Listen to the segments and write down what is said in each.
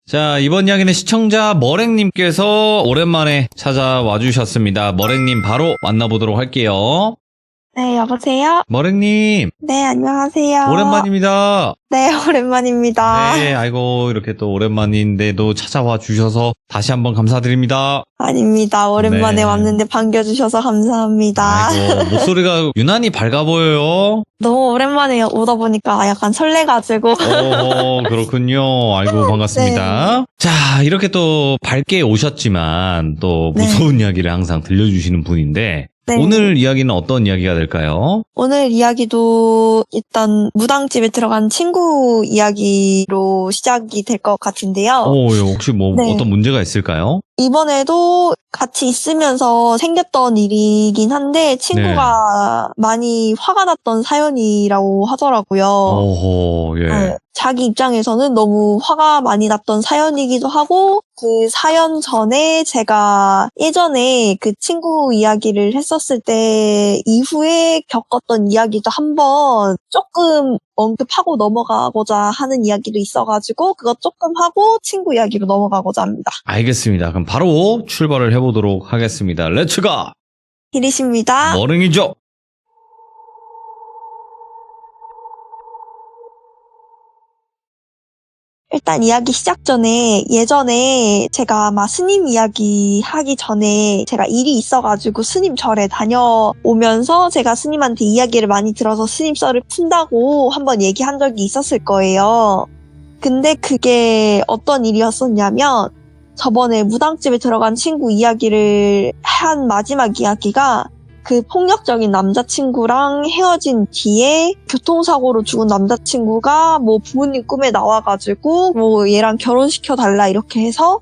자, 이번 이야기는 시청자 머랭님께서 오랜만에 찾아와 주셨습니다. 머랭님 바로 만나보도록 할게요. 네, 여보세요? 머랭님, 네, 안녕하세요. 오랜만입니다. 네, 오랜만입니다. 네, 아이고, 이렇게 또 오랜만인데도 찾아와 주셔서 다시 한번 감사드립니다. 아닙니다. 오랜만에 네. 왔는데 반겨주셔서 감사합니다. 아이고, 목소리가 유난히 밝아 보여요. 너무 오랜만에 오다 보니까 약간 설레가지고. 그렇군요. 아이고, 반갑습니다. 자, 이렇게 또 밝게 오셨지만 또 네. 무서운 이야기를 항상 들려주시는 분인데 네. 오늘 이야기는 어떤 이야기가 될까요? 오늘 이야기도 일단 무당집에 들어간 친구 이야기로 시작이 될 것 같은데요. 혹시 뭐 네. 어떤 문제가 있을까요? 이번에도 같이 있으면서 생겼던 일이긴 한데 친구가 많이 화가 났던 사연이라고 하더라고요. 예. 네, 자기 입장에서는 너무 화가 많이 났던 사연이기도 하고 그 사연 전에 제가 예전에 그 친구 이야기를 했었을 때 이후에 겪었던 이야기도 한번 조금 언급하고 넘어가고자 하는 이야기도 있어가지고 그것 조금 하고 친구 이야기로 넘어가고자 합니다. 알겠습니다. 그럼 바로 출발을 해보도록 하겠습니다. 렛츠가! 이리십니다. 머랭이죠? 일단 이야기 시작 전에 예전에 제가 아마 스님 이야기 하기 전에 제가 일이 있어가지고 스님 절에 다녀오면서 제가 스님한테 이야기를 많이 들어서 스님 썰을 푼다고 한번 얘기한 적이 있었을 거예요. 근데 그게 어떤 일이었었냐면 저번에 무당집에 들어간 친구 이야기를 한 마지막 이야기가 그 폭력적인 남자친구랑 헤어진 뒤에 교통사고로 죽은 남자친구가 뭐 부모님 꿈에 나와가지고 뭐 얘랑 결혼시켜달라 이렇게 해서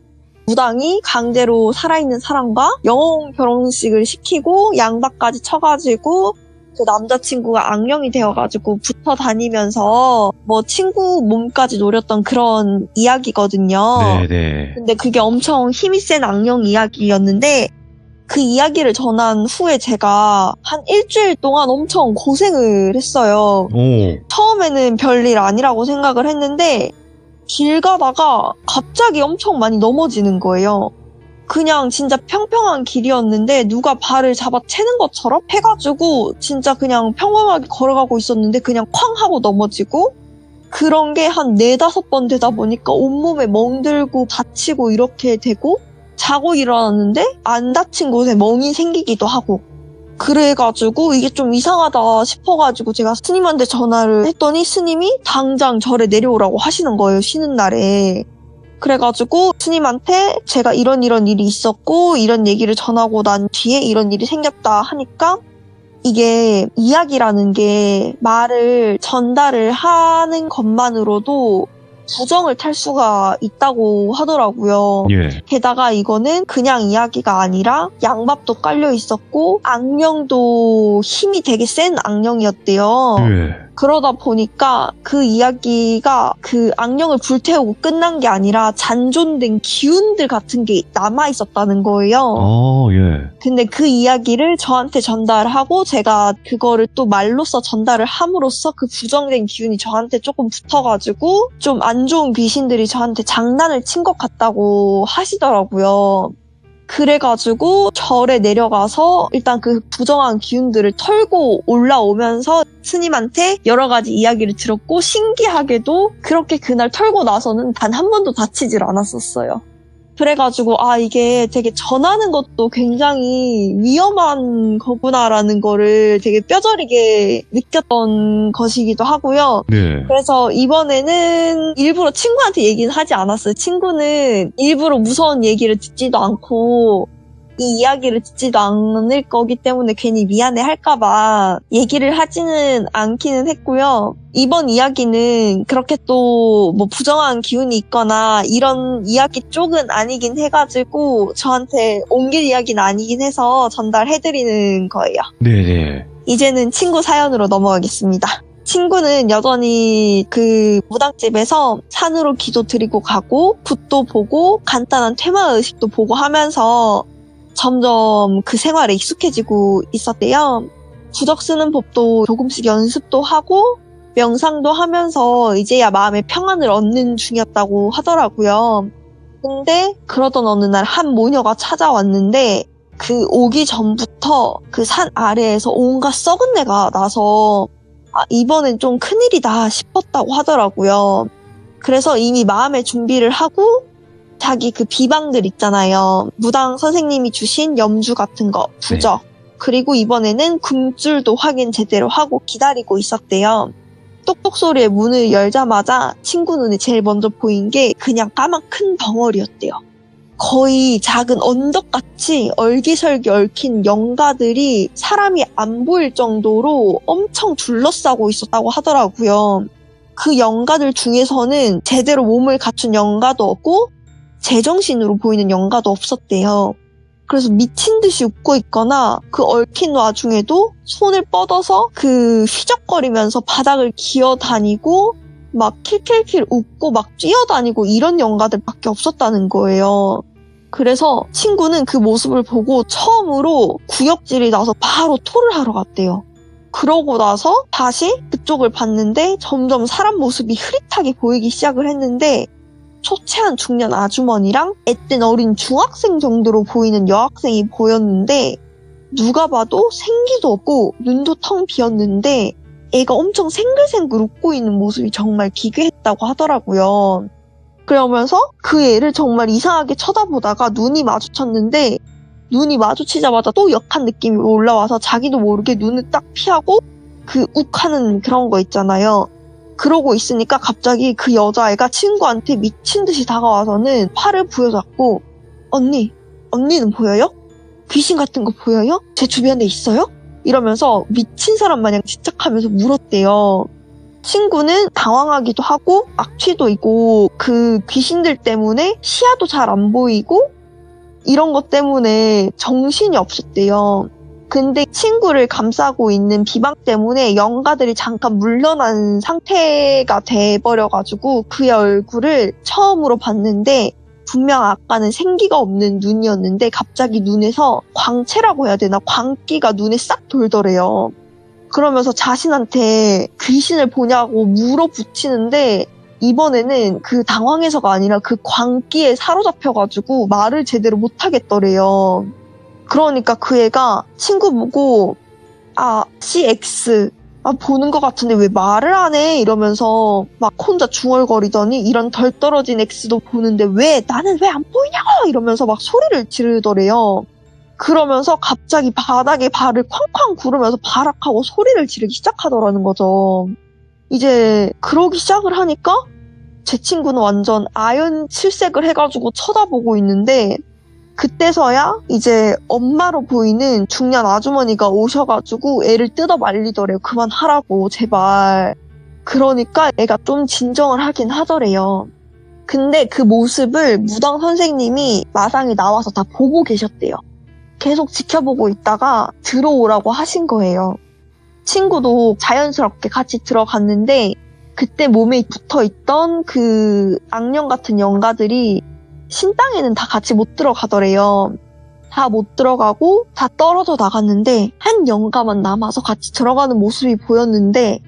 무당이 강제로 살아있는 사람과 영혼 결혼식을 시키고 양박까지 쳐가지고 그 남자친구가 악령이 되어가지고 붙어 다니면서 뭐 친구 몸까지 노렸던 그런 이야기거든요. 네네. 근데 그게 엄청 힘이 센 악령 이야기였는데 그 이야기를 전한 후에 제가 한 일주일 동안 엄청 고생을 했어요. 처음에는 별일 아니라고 생각을 했는데 길 가다가 갑자기 엄청 많이 넘어지는 거예요. 그냥 진짜 평평한 길이었는데 누가 발을 잡아 채는 것처럼 해가지고 진짜 그냥 평범하게 걸어가고 있었는데 그냥 쾅 하고 넘어지고 그런 게 한 4-5번 되다 보니까 온몸에 멍들고 다치고 이렇게 되고 자고 일어났는데 안 다친 곳에 멍이 생기기도 하고 그래가지고 이게 좀 이상하다 싶어가지고 제가 스님한테 전화를 했더니 스님이 당장 절에 내려오라고 하시는 거예요. 쉬는 날에. 그래가지고 스님한테 제가 이런 일이 있었고 이런 얘기를 전하고 난 뒤에 이런 일이 생겼다 하니까 이게 이야기라는 게 말을 전달을 하는 것만으로도 부정을 탈 수가 있다고 하더라고요. 예. 게다가 이거는 그냥 이야기가 아니라 양밥도 깔려 있었고 악령도 힘이 되게 센 악령이었대요. 예. 그러다 보니까 그 이야기가 그 악령을 불태우고 끝난 게 아니라 잔존된 기운들 같은 게 남아 있었다는 거예요. 예. 근데 그 이야기를 저한테 전달하고 제가 그거를 또 말로써 전달을 함으로써 그 부정된 기운이 저한테 조금 붙어가지고 좀 안 좋은 귀신들이 저한테 장난을 친 것 같다고 하시더라고요. 그래가지고 절에 내려가서 일단 그 부정한 기운들을 털고 올라오면서 스님한테 여러 가지 이야기를 들었고 신기하게도 그렇게 그날 털고 나서는 단 한 번도 다치질 않았었어요. 그래가지고 이게 되게 전하는 것도 굉장히 위험한 거구나라는 거를 되게 뼈저리게 느꼈던 것이기도 하고요. 네. 그래서 이번에는 일부러 친구한테 얘기는 하지 않았어요. 친구는 일부러 무서운 얘기를 듣지도 않고 이 이야기를 듣지도 않을 거기 때문에 괜히 미안해 할까봐 얘기를 하지는 않기는 했고요. 이번 이야기는 그렇게 또 뭐 부정한 기운이 있거나 이런 이야기 쪽은 아니긴 해가지고 저한테 옮길 이야기는 아니긴 해서 전달해드리는 거예요. 네네. 이제는 친구 사연으로 넘어가겠습니다. 친구는 여전히 그 무당집에서 산으로 기도 드리고 가고 굿도 보고 간단한 퇴마의식도 보고 하면서 점점 그 생활에 익숙해지고 있었대요. 부적 쓰는 법도 조금씩 연습도 하고 명상도 하면서 이제야 마음의 평안을 얻는 중이었다고 하더라고요. 근데 그러던 어느 날 한 모녀가 찾아왔는데 그 오기 전부터 그 산 아래에서 온갖 썩은 내가 나서 이번엔 좀 큰일이다 싶었다고 하더라고요. 그래서 이미 마음의 준비를 하고 자기 그 비방들 있잖아요. 무당 선생님이 주신 염주 같은 거, 부적. 그리고 이번에는 금줄도 확인 제대로 하고 기다리고 있었대요. 똑똑 소리에 문을 열자마자 친구 눈에 제일 먼저 보인 게 그냥 까만 큰 덩어리였대요. 거의 작은 언덕같이 얼기설기 얽힌 영가들이 사람이 안 보일 정도로 엄청 둘러싸고 있었다고 하더라고요. 그 영가들 중에서는 제대로 몸을 갖춘 영가도 없고 제정신으로 보이는 영가도 없었대요. 그래서 미친 듯이 웃고 있거나 그 얽힌 와중에도 손을 뻗어서 그 휘적거리면서 바닥을 기어다니고 막 킬킬킬 웃고 막 뛰어다니고 이런 영가들밖에 없었다는 거예요. 그래서 친구는 그 모습을 보고 처음으로 구역질이 나서 바로 토를 하러 갔대요. 그러고 나서 다시 그쪽을 봤는데 점점 사람 모습이 흐릿하게 보이기 시작을 했는데 초췌한 중년 아주머니랑 앳된 어린 중학생 정도로 보이는 여학생이 보였는데 누가 봐도 생기도 없고 눈도 텅 비었는데 애가 엄청 생글생글 웃고 있는 모습이 정말 기괴했다고 하더라고요. 그러면서 그 애를 정말 이상하게 쳐다보다가 눈이 마주쳤는데 눈이 마주치자마자 또 역한 느낌이 올라와서 자기도 모르게 눈을 딱 피하고 그 욱하는 그런 거 있잖아요. 그러고 있으니까 갑자기 그 여자애가 친구한테 미친 듯이 다가와서는 팔을 부여잡고 언니는 보여요? 귀신 같은 거 보여요? 제 주변에 있어요? 이러면서 미친 사람 마냥 집착하면서 물었대요. 친구는 당황하기도 하고 악취도 있고 그 귀신들 때문에 시야도 잘 안 보이고 이런 것 때문에 정신이 없었대요. 근데 친구를 감싸고 있는 비방 때문에 영가들이 잠깐 물러난 상태가 돼버려가지고 그의 얼굴을 처음으로 봤는데 분명 아까는 생기가 없는 눈이었는데 갑자기 눈에서 광채라고 해야 되나? 광기가 눈에 싹 돌더래요. 그러면서 자신한테 귀신을 보냐고 물어붙이는데 이번에는 그 당황해서가 아니라 그 광기에 사로잡혀가지고 말을 제대로 못하겠더래요. 그러니까 그 애가 친구 보고 CX 보는 것 같은데 왜 말을 안 해? 이러면서 막 혼자 중얼거리더니 이런 덜 떨어진 X도 보는데 나는 왜 안 보이냐고! 이러면서 막 소리를 지르더래요. 그러면서 갑자기 바닥에 발을 쾅쾅 구르면서 발악하고 소리를 지르기 시작하더라는 거죠. 이제 그러기 시작을 하니까 제 친구는 완전 아연 칠색을 해가지고 쳐다보고 있는데 그때서야 이제 엄마로 보이는 중년 아주머니가 오셔가지고 애를 뜯어 말리더래요. 그만하라고 제발. 그러니까 애가 좀 진정을 하긴 하더래요. 근데 그 모습을 무당 선생님이 마상이 나와서 다 보고 계셨대요. 계속 지켜보고 있다가 들어오라고 하신 거예요. 친구도 자연스럽게 같이 들어갔는데 그때 몸에 붙어있던 그 악령 같은 영가들이 신당에는 다 같이 못 들어가더래요. 다 못 들어가고 다 떨어져 나갔는데 한 영가만 남아서 같이 들어가는 모습이 보였는데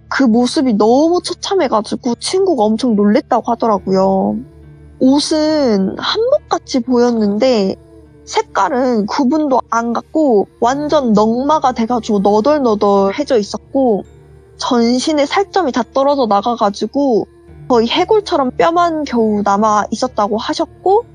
그 모습이 너무 처참해가지고 친구가 엄청 놀랬다고 하더라고요. 옷은 한복같이 보였는데 색깔은 구분도 안 갔고 완전 넝마가 돼가지고 너덜너덜해져 있었고 전신에 살점이 다 떨어져 나가가지고 거의 해골처럼 뼈만 겨우 남아 있었다고 하셨고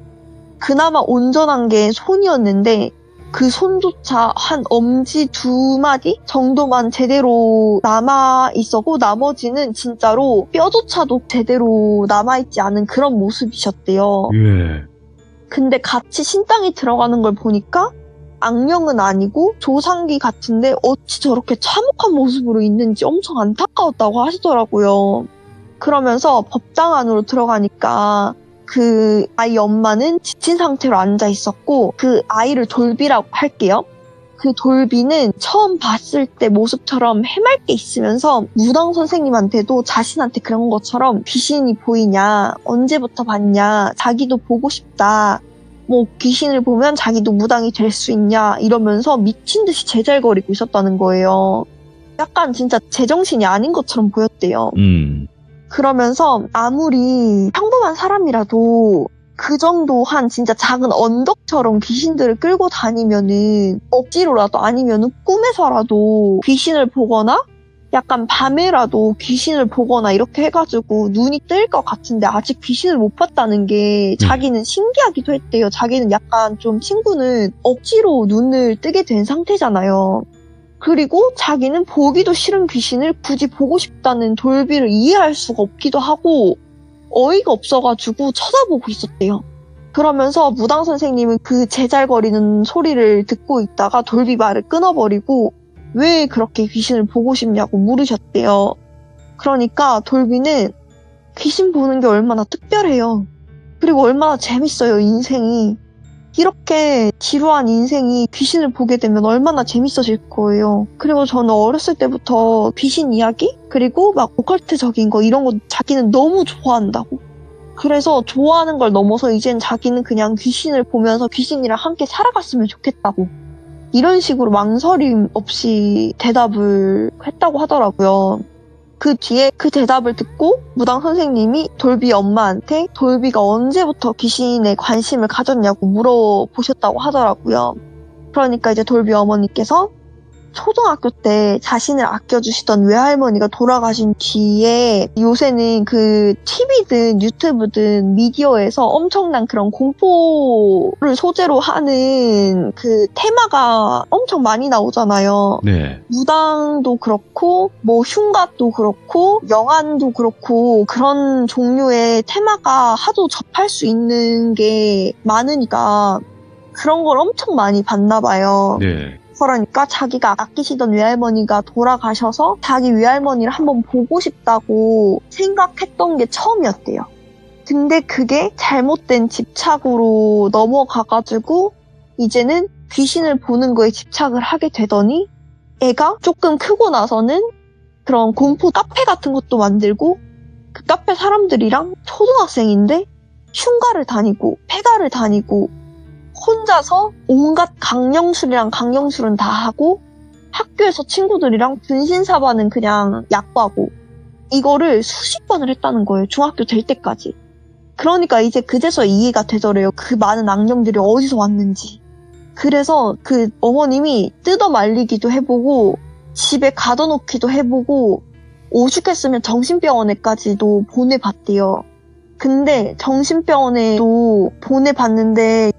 그나마 온전한 게 손이었는데 그 손조차 한 엄지 2마디 정도만 제대로 남아 있었고 나머지는 진짜로 뼈조차도 제대로 남아있지 않은 그런 모습이셨대요. 예. 근데 같이 신당에 들어가는 걸 보니까 악령은 아니고 조상기 같은데 어찌 저렇게 참혹한 모습으로 있는지 엄청 안타까웠다고 하시더라고요. 그러면서 법당 안으로 들어가니까 그 아이 엄마는 지친 상태로 앉아 있었고 그 아이를 돌비라고 할게요. 그 돌비는 처음 봤을 때 모습처럼 해맑게 있으면서 무당 선생님한테도 자신한테 그런 것처럼 귀신이 보이냐, 언제부터 봤냐, 자기도 보고 싶다, 뭐 귀신을 보면 자기도 무당이 될 수 있냐 이러면서 미친 듯이 제잘거리고 있었다는 거예요. 약간 진짜 제정신이 아닌 것처럼 보였대요. 그러면서 아무리 평범한 사람이라도 그 정도 한 진짜 작은 언덕처럼 귀신들을 끌고 다니면은 억지로라도 아니면은 꿈에서라도 귀신을 보거나 약간 밤에라도 귀신을 보거나 이렇게 해가지고 눈이 뜨일 것 같은데 아직 귀신을 못 봤다는 게 자기는 신기하기도 했대요. 자기는 약간 좀 친구는 억지로 눈을 뜨게 된 상태잖아요. 그리고 자기는 보기도 싫은 귀신을 굳이 보고 싶다는 돌비를 이해할 수가 없기도 하고 어이가 없어가지고 쳐다보고 있었대요. 그러면서 무당 선생님은 그 제잘거리는 소리를 듣고 있다가 돌비 말을 끊어버리고 왜 그렇게 귀신을 보고 싶냐고 물으셨대요. 그러니까 돌비는 귀신 보는 게 얼마나 특별해요. 그리고 얼마나 재밌어요, 인생이. 이렇게 지루한 인생이 귀신을 보게 되면 얼마나 재밌어질 거예요. 그리고 저는 어렸을 때부터 귀신 이야기? 그리고 막 오컬트적인 거 이런 거 자기는 너무 좋아한다고. 그래서 좋아하는 걸 넘어서 이젠 자기는 그냥 귀신을 보면서 귀신이랑 함께 살아갔으면 좋겠다고. 이런 식으로 망설임 없이 대답을 했다고 하더라고요. 그 뒤에 그 대답을 듣고 무당 선생님이 돌비 엄마한테 돌비가 언제부터 귀신에 관심을 가졌냐고 물어보셨다고 하더라고요. 그러니까 이제 돌비 어머니께서 초등학교 때 자신을 아껴주시던 외할머니가 돌아가신 뒤에 요새는 그 TV든 유튜브든 미디어에서 엄청난 그런 공포를 소재로 하는 그 테마가 엄청 많이 나오잖아요. 네. 무당도 그렇고 뭐 흉가도 그렇고 영안도 그렇고 그런 종류의 테마가 하도 접할 수 있는 게 많으니까 그런 걸 엄청 많이 봤나 봐요. 네. 그러니까 자기가 아끼시던 외할머니가 돌아가셔서 자기 외할머니를 한번 보고 싶다고 생각했던 게 처음이었대요. 근데 그게 잘못된 집착으로 넘어가가지고 이제는 귀신을 보는 거에 집착을 하게 되더니 애가 조금 크고 나서는 그런 공포 카페 같은 것도 만들고 그 카페 사람들이랑 초등학생인데 흉가를 다니고 폐가를 다니고 혼자서 온갖 강령술이랑 강령술은 다 하고 학교에서 친구들이랑 분신사바는 그냥 약과고 이거를 수십 번을 했다는 거예요. 중학교 될 때까지. 그러니까 이제 그제서 이해가 되더래요. 그 많은 악령들이 어디서 왔는지. 그래서 그 어머님이 뜯어 말리기도 해보고 집에 가둬놓기도 해보고 오죽했으면 정신병원에까지도 보내봤대요. 근데 정신병원에도 보내봤는데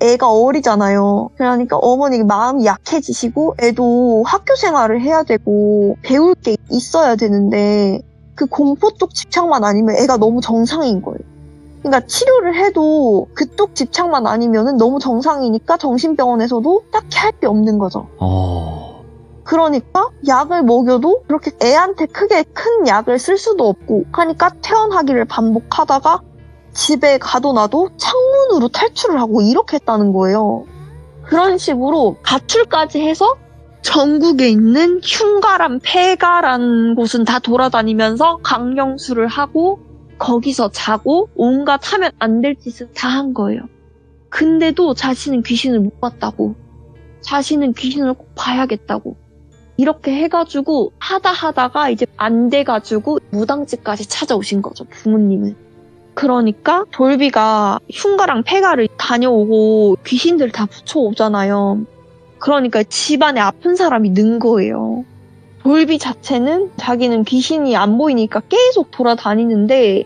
애가 어리잖아요. 그러니까 어머니 마음이 약해지시고 애도 학교 생활을 해야 되고 배울 게 있어야 되는데 그 공포 쪽 집착만 아니면 애가 너무 정상인 거예요. 그러니까 치료를 해도 그쪽 집착만 아니면 너무 정상이니까 정신병원에서도 딱히 할 게 없는 거죠. 그러니까 약을 먹여도 그렇게 애한테 크게 큰 약을 쓸 수도 없고 하니까 퇴원하기를 반복하다가 집에 가둬놔도 창문으로 탈출을 하고 이렇게 했다는 거예요. 그런 식으로 가출까지 해서 전국에 있는 흉가란 폐가란 곳은 다 돌아다니면서 강령술을 하고 거기서 자고 온갖 하면 안 될 짓을 다 한 거예요. 근데도 자신은 귀신을 못 봤다고. 자신은 귀신을 꼭 봐야겠다고. 이렇게 해가지고 하다가 이제 안 돼가지고 무당집까지 찾아오신 거죠, 부모님은. 그러니까 돌비가 흉가랑 폐가를 다녀오고 귀신들 다 붙여오잖아요. 그러니까 집안에 아픈 사람이 는 거예요. 돌비 자체는 자기는 귀신이 안 보이니까 계속 돌아다니는데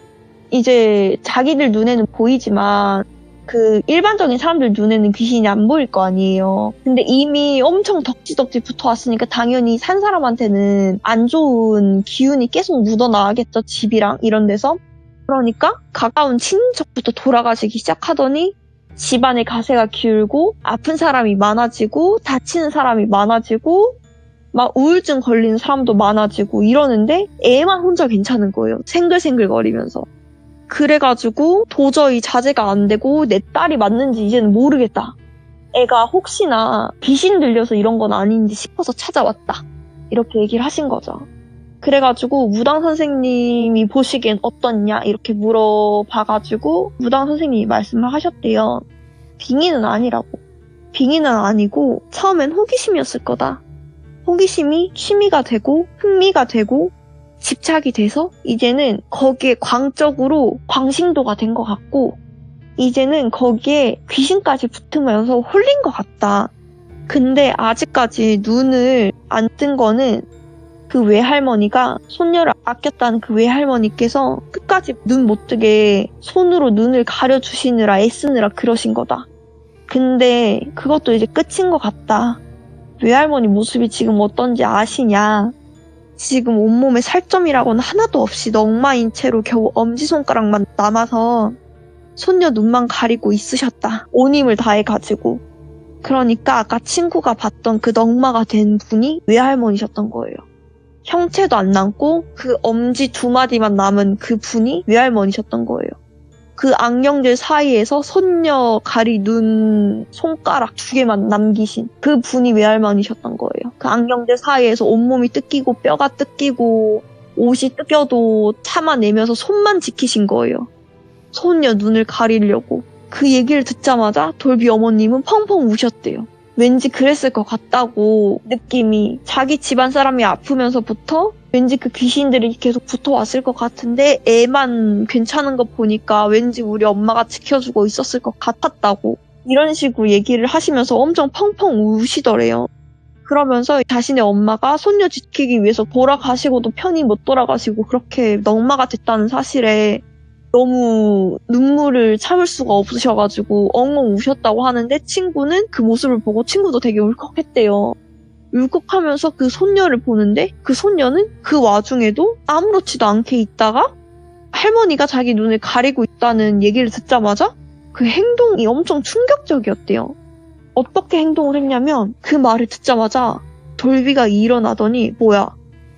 이제 자기들 눈에는 보이지만 그 일반적인 사람들 눈에는 귀신이 안 보일 거 아니에요. 근데 이미 엄청 덕지덕지 붙어왔으니까 당연히 산 사람한테는 안 좋은 기운이 계속 묻어나가겠죠. 집이랑 이런 데서. 그러니까 가까운 친인척부터 돌아가시기 시작하더니 집안에 가세가 기울고 아픈 사람이 많아지고 다치는 사람이 많아지고 막 우울증 걸리는 사람도 많아지고 이러는데 애만 혼자 괜찮은 거예요. 생글생글거리면서. 그래가지고 도저히 자제가 안 되고 내 딸이 맞는지 이제는 모르겠다. 애가 혹시나 귀신 들려서 이런 건 아닌지 싶어서 찾아왔다. 이렇게 얘기를 하신 거죠. 그래가지고 무당 선생님이 보시기엔 어떻냐 이렇게 물어봐가지고 무당 선생님이 말씀을 하셨대요. 빙의는 아니라고. 빙의는 아니고 처음엔 호기심이었을 거다. 호기심이 취미가 되고 흥미가 되고 집착이 돼서 이제는 거기에 광적으로 광신도가 된 것 같고 이제는 거기에 귀신까지 붙으면서 홀린 것 같다. 근데 아직까지 눈을 안 뜬 거는 그 외할머니가 손녀를 아꼈다는 그 외할머니께서 끝까지 눈 못 뜨게 손으로 눈을 가려주시느라 애쓰느라 그러신 거다. 근데 그것도 이제 끝인 것 같다. 외할머니 모습이 지금 어떤지 아시냐? 지금 온몸에 살점이라고는 하나도 없이 넝마인 채로 겨우 엄지손가락만 남아서 손녀 눈만 가리고 있으셨다. 온 힘을 다해가지고. 그러니까 아까 친구가 봤던 그 넝마가 된 분이 외할머니셨던 거예요. 형체도 안 남고 그 엄지 2마디만 남은 그 분이 외할머니셨던 거예요. 그 안경들 사이에서 손녀 가리 눈 손가락 2개만 남기신 그 분이 외할머니셨던 거예요. 그 안경들 사이에서 온몸이 뜯기고 뼈가 뜯기고 옷이 뜯겨도 참아내면서 손만 지키신 거예요. 손녀 눈을 가리려고. 그 얘기를 듣자마자 돌비 어머님은 펑펑 우셨대요. 왠지 그랬을 것 같다고 느낌이. 자기 집안 사람이 아프면서부터 왠지 그 귀신들이 계속 붙어왔을 것 같은데 애만 괜찮은 거 보니까 왠지 우리 엄마가 지켜주고 있었을 것 같았다고. 이런 식으로 얘기를 하시면서 엄청 펑펑 우시더래요. 그러면서 자신의 엄마가 손녀 지키기 위해서 돌아가시고도 편히 못 돌아가시고 그렇게 넝마가 됐다는 사실에 너무 눈물을 참을 수가 없으셔가지고 엉엉 우셨다고 하는데 친구는 그 모습을 보고 친구도 되게 울컥했대요. 울컥하면서 그 손녀를 보는데 그 손녀는 그 와중에도 아무렇지도 않게 있다가 할머니가 자기 눈을 가리고 있다는 얘기를 듣자마자 그 행동이 엄청 충격적이었대요. 어떻게 행동을 했냐면 그 말을 듣자마자 돌비가 일어나더니 뭐야?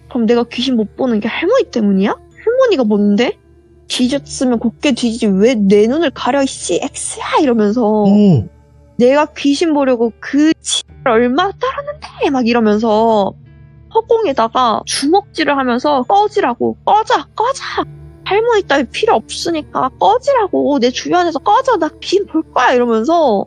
그럼 내가 귀신 못 보는 게 할머니 때문이야? 할머니가 뭔데? 뒤졌으면 곱게 뒤지지 왜 내 눈을 가려 이씨 X야 이러면서 내가 귀신 보려고 그 얼마 따랐는데 막 이러면서 허공에다가 주먹질을 하면서 꺼지라고 꺼져 할머니 따위 필요 없으니까 꺼지라고 내 주변에서 꺼져 나 귀신 볼 거야 이러면서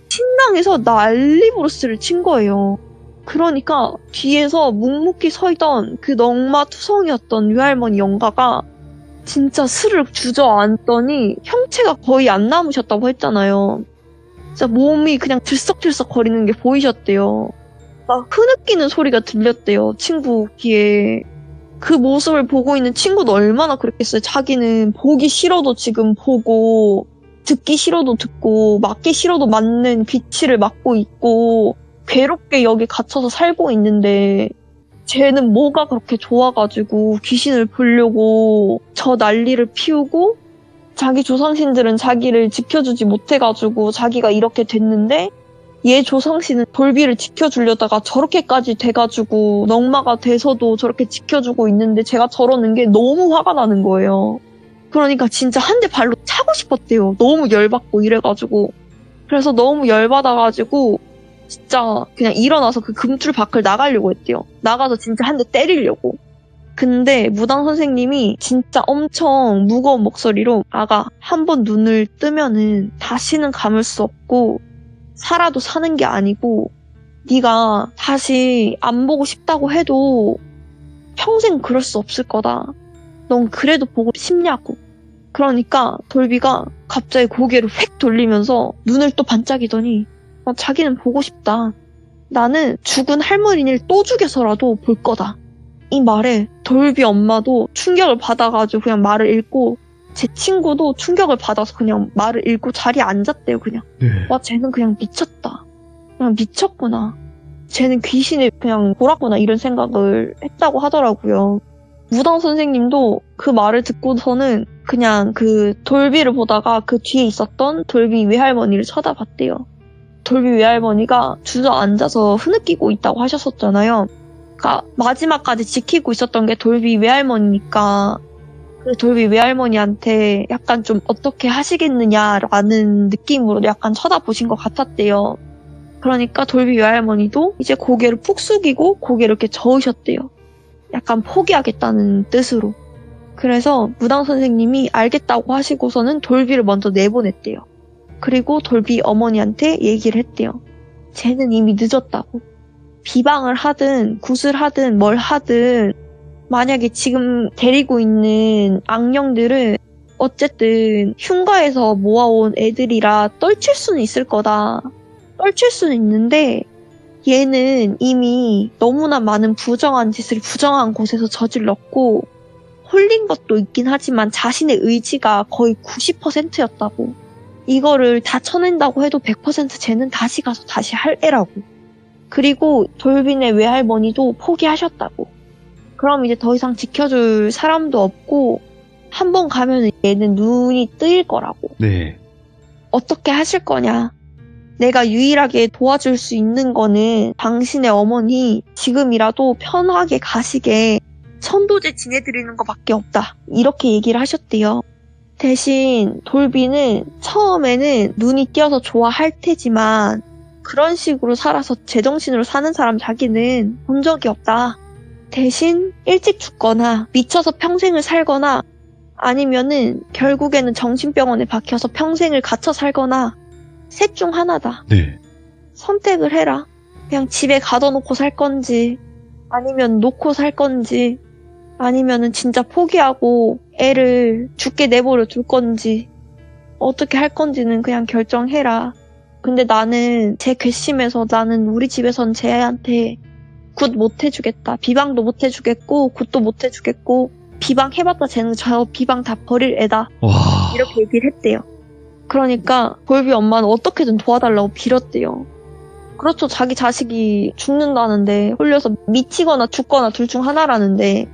신당에서 난리 부르스를 친 거예요. 그러니까 뒤에서 묵묵히 서 있던 그 넝마 투성이었던 외할머니 영가가 진짜 스르륵 주저앉더니 형체가 거의 안 남으셨다고 했잖아요. 진짜 몸이 그냥 들썩들썩 거리는 게 보이셨대요. 막 흐느끼는 소리가 들렸대요. 친구 귀에. 그 모습을 보고 있는 친구도 얼마나 그랬겠어요. 자기는 보기 싫어도 지금 보고 듣기 싫어도 듣고 맞기 싫어도 맞는 비치를 맞고 있고 괴롭게 여기 갇혀서 살고 있는데 쟤는 뭐가 그렇게 좋아가지고 귀신을 보려고 저 난리를 피우고 자기 조상신들은 자기를 지켜주지 못해가지고 자기가 이렇게 됐는데 얘 조상신은 돌비를 지켜주려다가 저렇게까지 돼가지고 넝마가 돼서도 저렇게 지켜주고 있는데 제가 저러는 게 너무 화가 나는 거예요. 그러니까 진짜 한 대 발로 차고 싶었대요. 너무 열받고 이래가지고. 그래서 너무 열받아가지고 진짜 그냥 일어나서 그 금줄 밖을 나가려고 했대요. 나가서 진짜 한 대 때리려고. 근데 무당 선생님이 진짜 엄청 무거운 목소리로 아가 한 번 눈을 뜨면은 다시는 감을 수 없고 살아도 사는 게 아니고 네가 다시 안 보고 싶다고 해도 평생 그럴 수 없을 거다. 넌 그래도 보고 싶냐고. 그러니까 돌비가 갑자기 고개를 휙 돌리면서 눈을 또 반짝이더니 자기는 보고 싶다. 나는 죽은 할머니를 또 죽여서라도 볼 거다. 이 말에 돌비 엄마도 충격을 받아가지고 그냥 말을 잃고 제 친구도 충격을 받아서 그냥 말을 잃고 자리에 앉았대요. 그냥. 네. 와 쟤는 그냥 미쳤다. 그냥 미쳤구나. 쟤는 귀신을 그냥 보랐구나 이런 생각을 했다고 하더라고요. 무당 선생님도 그 말을 듣고서는 그냥 그 돌비를 보다가 그 뒤에 있었던 돌비 외할머니를 쳐다봤대요. 돌비 외할머니가 주저앉아서 흐느끼고 있다고 하셨었잖아요. 그러니까 마지막까지 지키고 있었던 게 돌비 외할머니니까 그 돌비 외할머니한테 약간 좀 어떻게 하시겠느냐라는 느낌으로 약간 쳐다보신 것 같았대요. 그러니까 돌비 외할머니도 이제 고개를 푹 숙이고 고개를 이렇게 저으셨대요. 약간 포기하겠다는 뜻으로. 그래서 무당 선생님이 알겠다고 하시고서는 돌비를 먼저 내보냈대요. 그리고 돌비 어머니한테 얘기를 했대요. 쟤는 이미 늦었다고. 비방을 하든 굿을 하든 뭘 하든 만약에 지금 데리고 있는 악령들은 어쨌든 흉가에서 모아온 애들이라 떨칠 수는 있을 거다. 떨칠 수는 있는데 얘는 이미 너무나 많은 부정한 짓을 부정한 곳에서 저질렀고 홀린 것도 있긴 하지만 자신의 의지가 거의 90%였다고. 이거를 다 쳐낸다고 해도 100% 쟤는 다시 가서 다시 할 애라고. 그리고 돌빈의 외할머니도 포기하셨다고. 그럼 이제 더 이상 지켜줄 사람도 없고 한 번 가면 얘는 눈이 뜨일 거라고. 네. 어떻게 하실 거냐. 내가 유일하게 도와줄 수 있는 거는 당신의 어머니 지금이라도 편하게 가시게 천도제 지내드리는 것밖에 없다. 이렇게 얘기를 하셨대요. 대신 돌비는 처음에는 눈이 띄어서 좋아할 테지만 그런 식으로 살아서 제정신으로 사는 사람 자기는 본 적이 없다. 대신 일찍 죽거나 미쳐서 평생을 살거나 아니면은 결국에는 정신병원에 박혀서 평생을 갇혀 살거나 셋 중 하나다. 네. 선택을 해라. 그냥 집에 가둬놓고 살 건지 아니면 놓고 살 건지 아니면은 진짜 포기하고 애를 죽게 내버려 둘 건지 어떻게 할 건지는 그냥 결정해라. 근데 나는 제 괘씸해서 나는 우리 집에선 쟤한테 굿 못 해주겠다. 비방도 못 해주겠고 굿도 못 해주겠고 비방 해봤자 쟤는 저 비방 다 버릴 애다. 와. 이렇게 얘기를 했대요. 그러니까 돌비 엄마는 어떻게든 도와달라고 빌었대요. 그렇죠. 자기 자식이 죽는다는데 홀려서 미치거나 죽거나 둘 중 하나라는데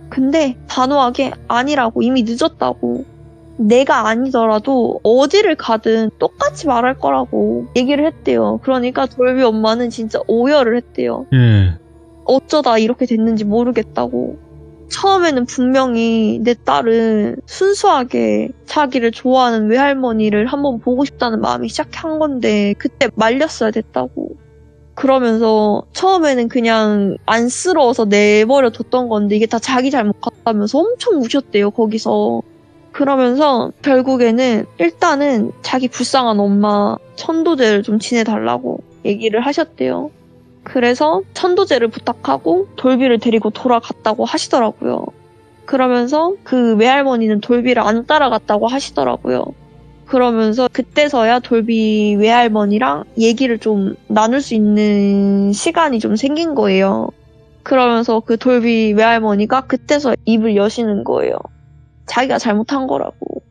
근데 단호하게 아니라고 이미 늦었다고. 내가 아니더라도 어디를 가든 똑같이 말할 거라고 얘기를 했대요. 그러니까 돌비 엄마는 진짜 오열을 했대요. 예. 어쩌다 이렇게 됐는지 모르겠다고. 처음에는 분명히 내 딸은 순수하게 자기를 좋아하는 외할머니를 한번 보고 싶다는 마음이 시작한 건데 그때 말렸어야 됐다고. 그러면서 처음에는 그냥 안쓰러워서 내버려 뒀던 건데 이게 다 자기 잘못 같다면서 엄청 우셨대요, 거기서. 그러면서 결국에는 일단은 자기 불쌍한 엄마 천도제를 좀 지내달라고 얘기를 하셨대요. 그래서 천도제를 부탁하고 돌비를 데리고 돌아갔다고 하시더라고요. 그러면서 그 외할머니는 돌비를 안 따라갔다고 하시더라고요. 그러면서 그때서야 돌비 외할머니랑 얘기를 좀 나눌 수 있는 시간이 좀 생긴 거예요. 그러면서 그 돌비 외할머니가 그때서 입을 여시는 거예요. 자기가 잘못한 거라고.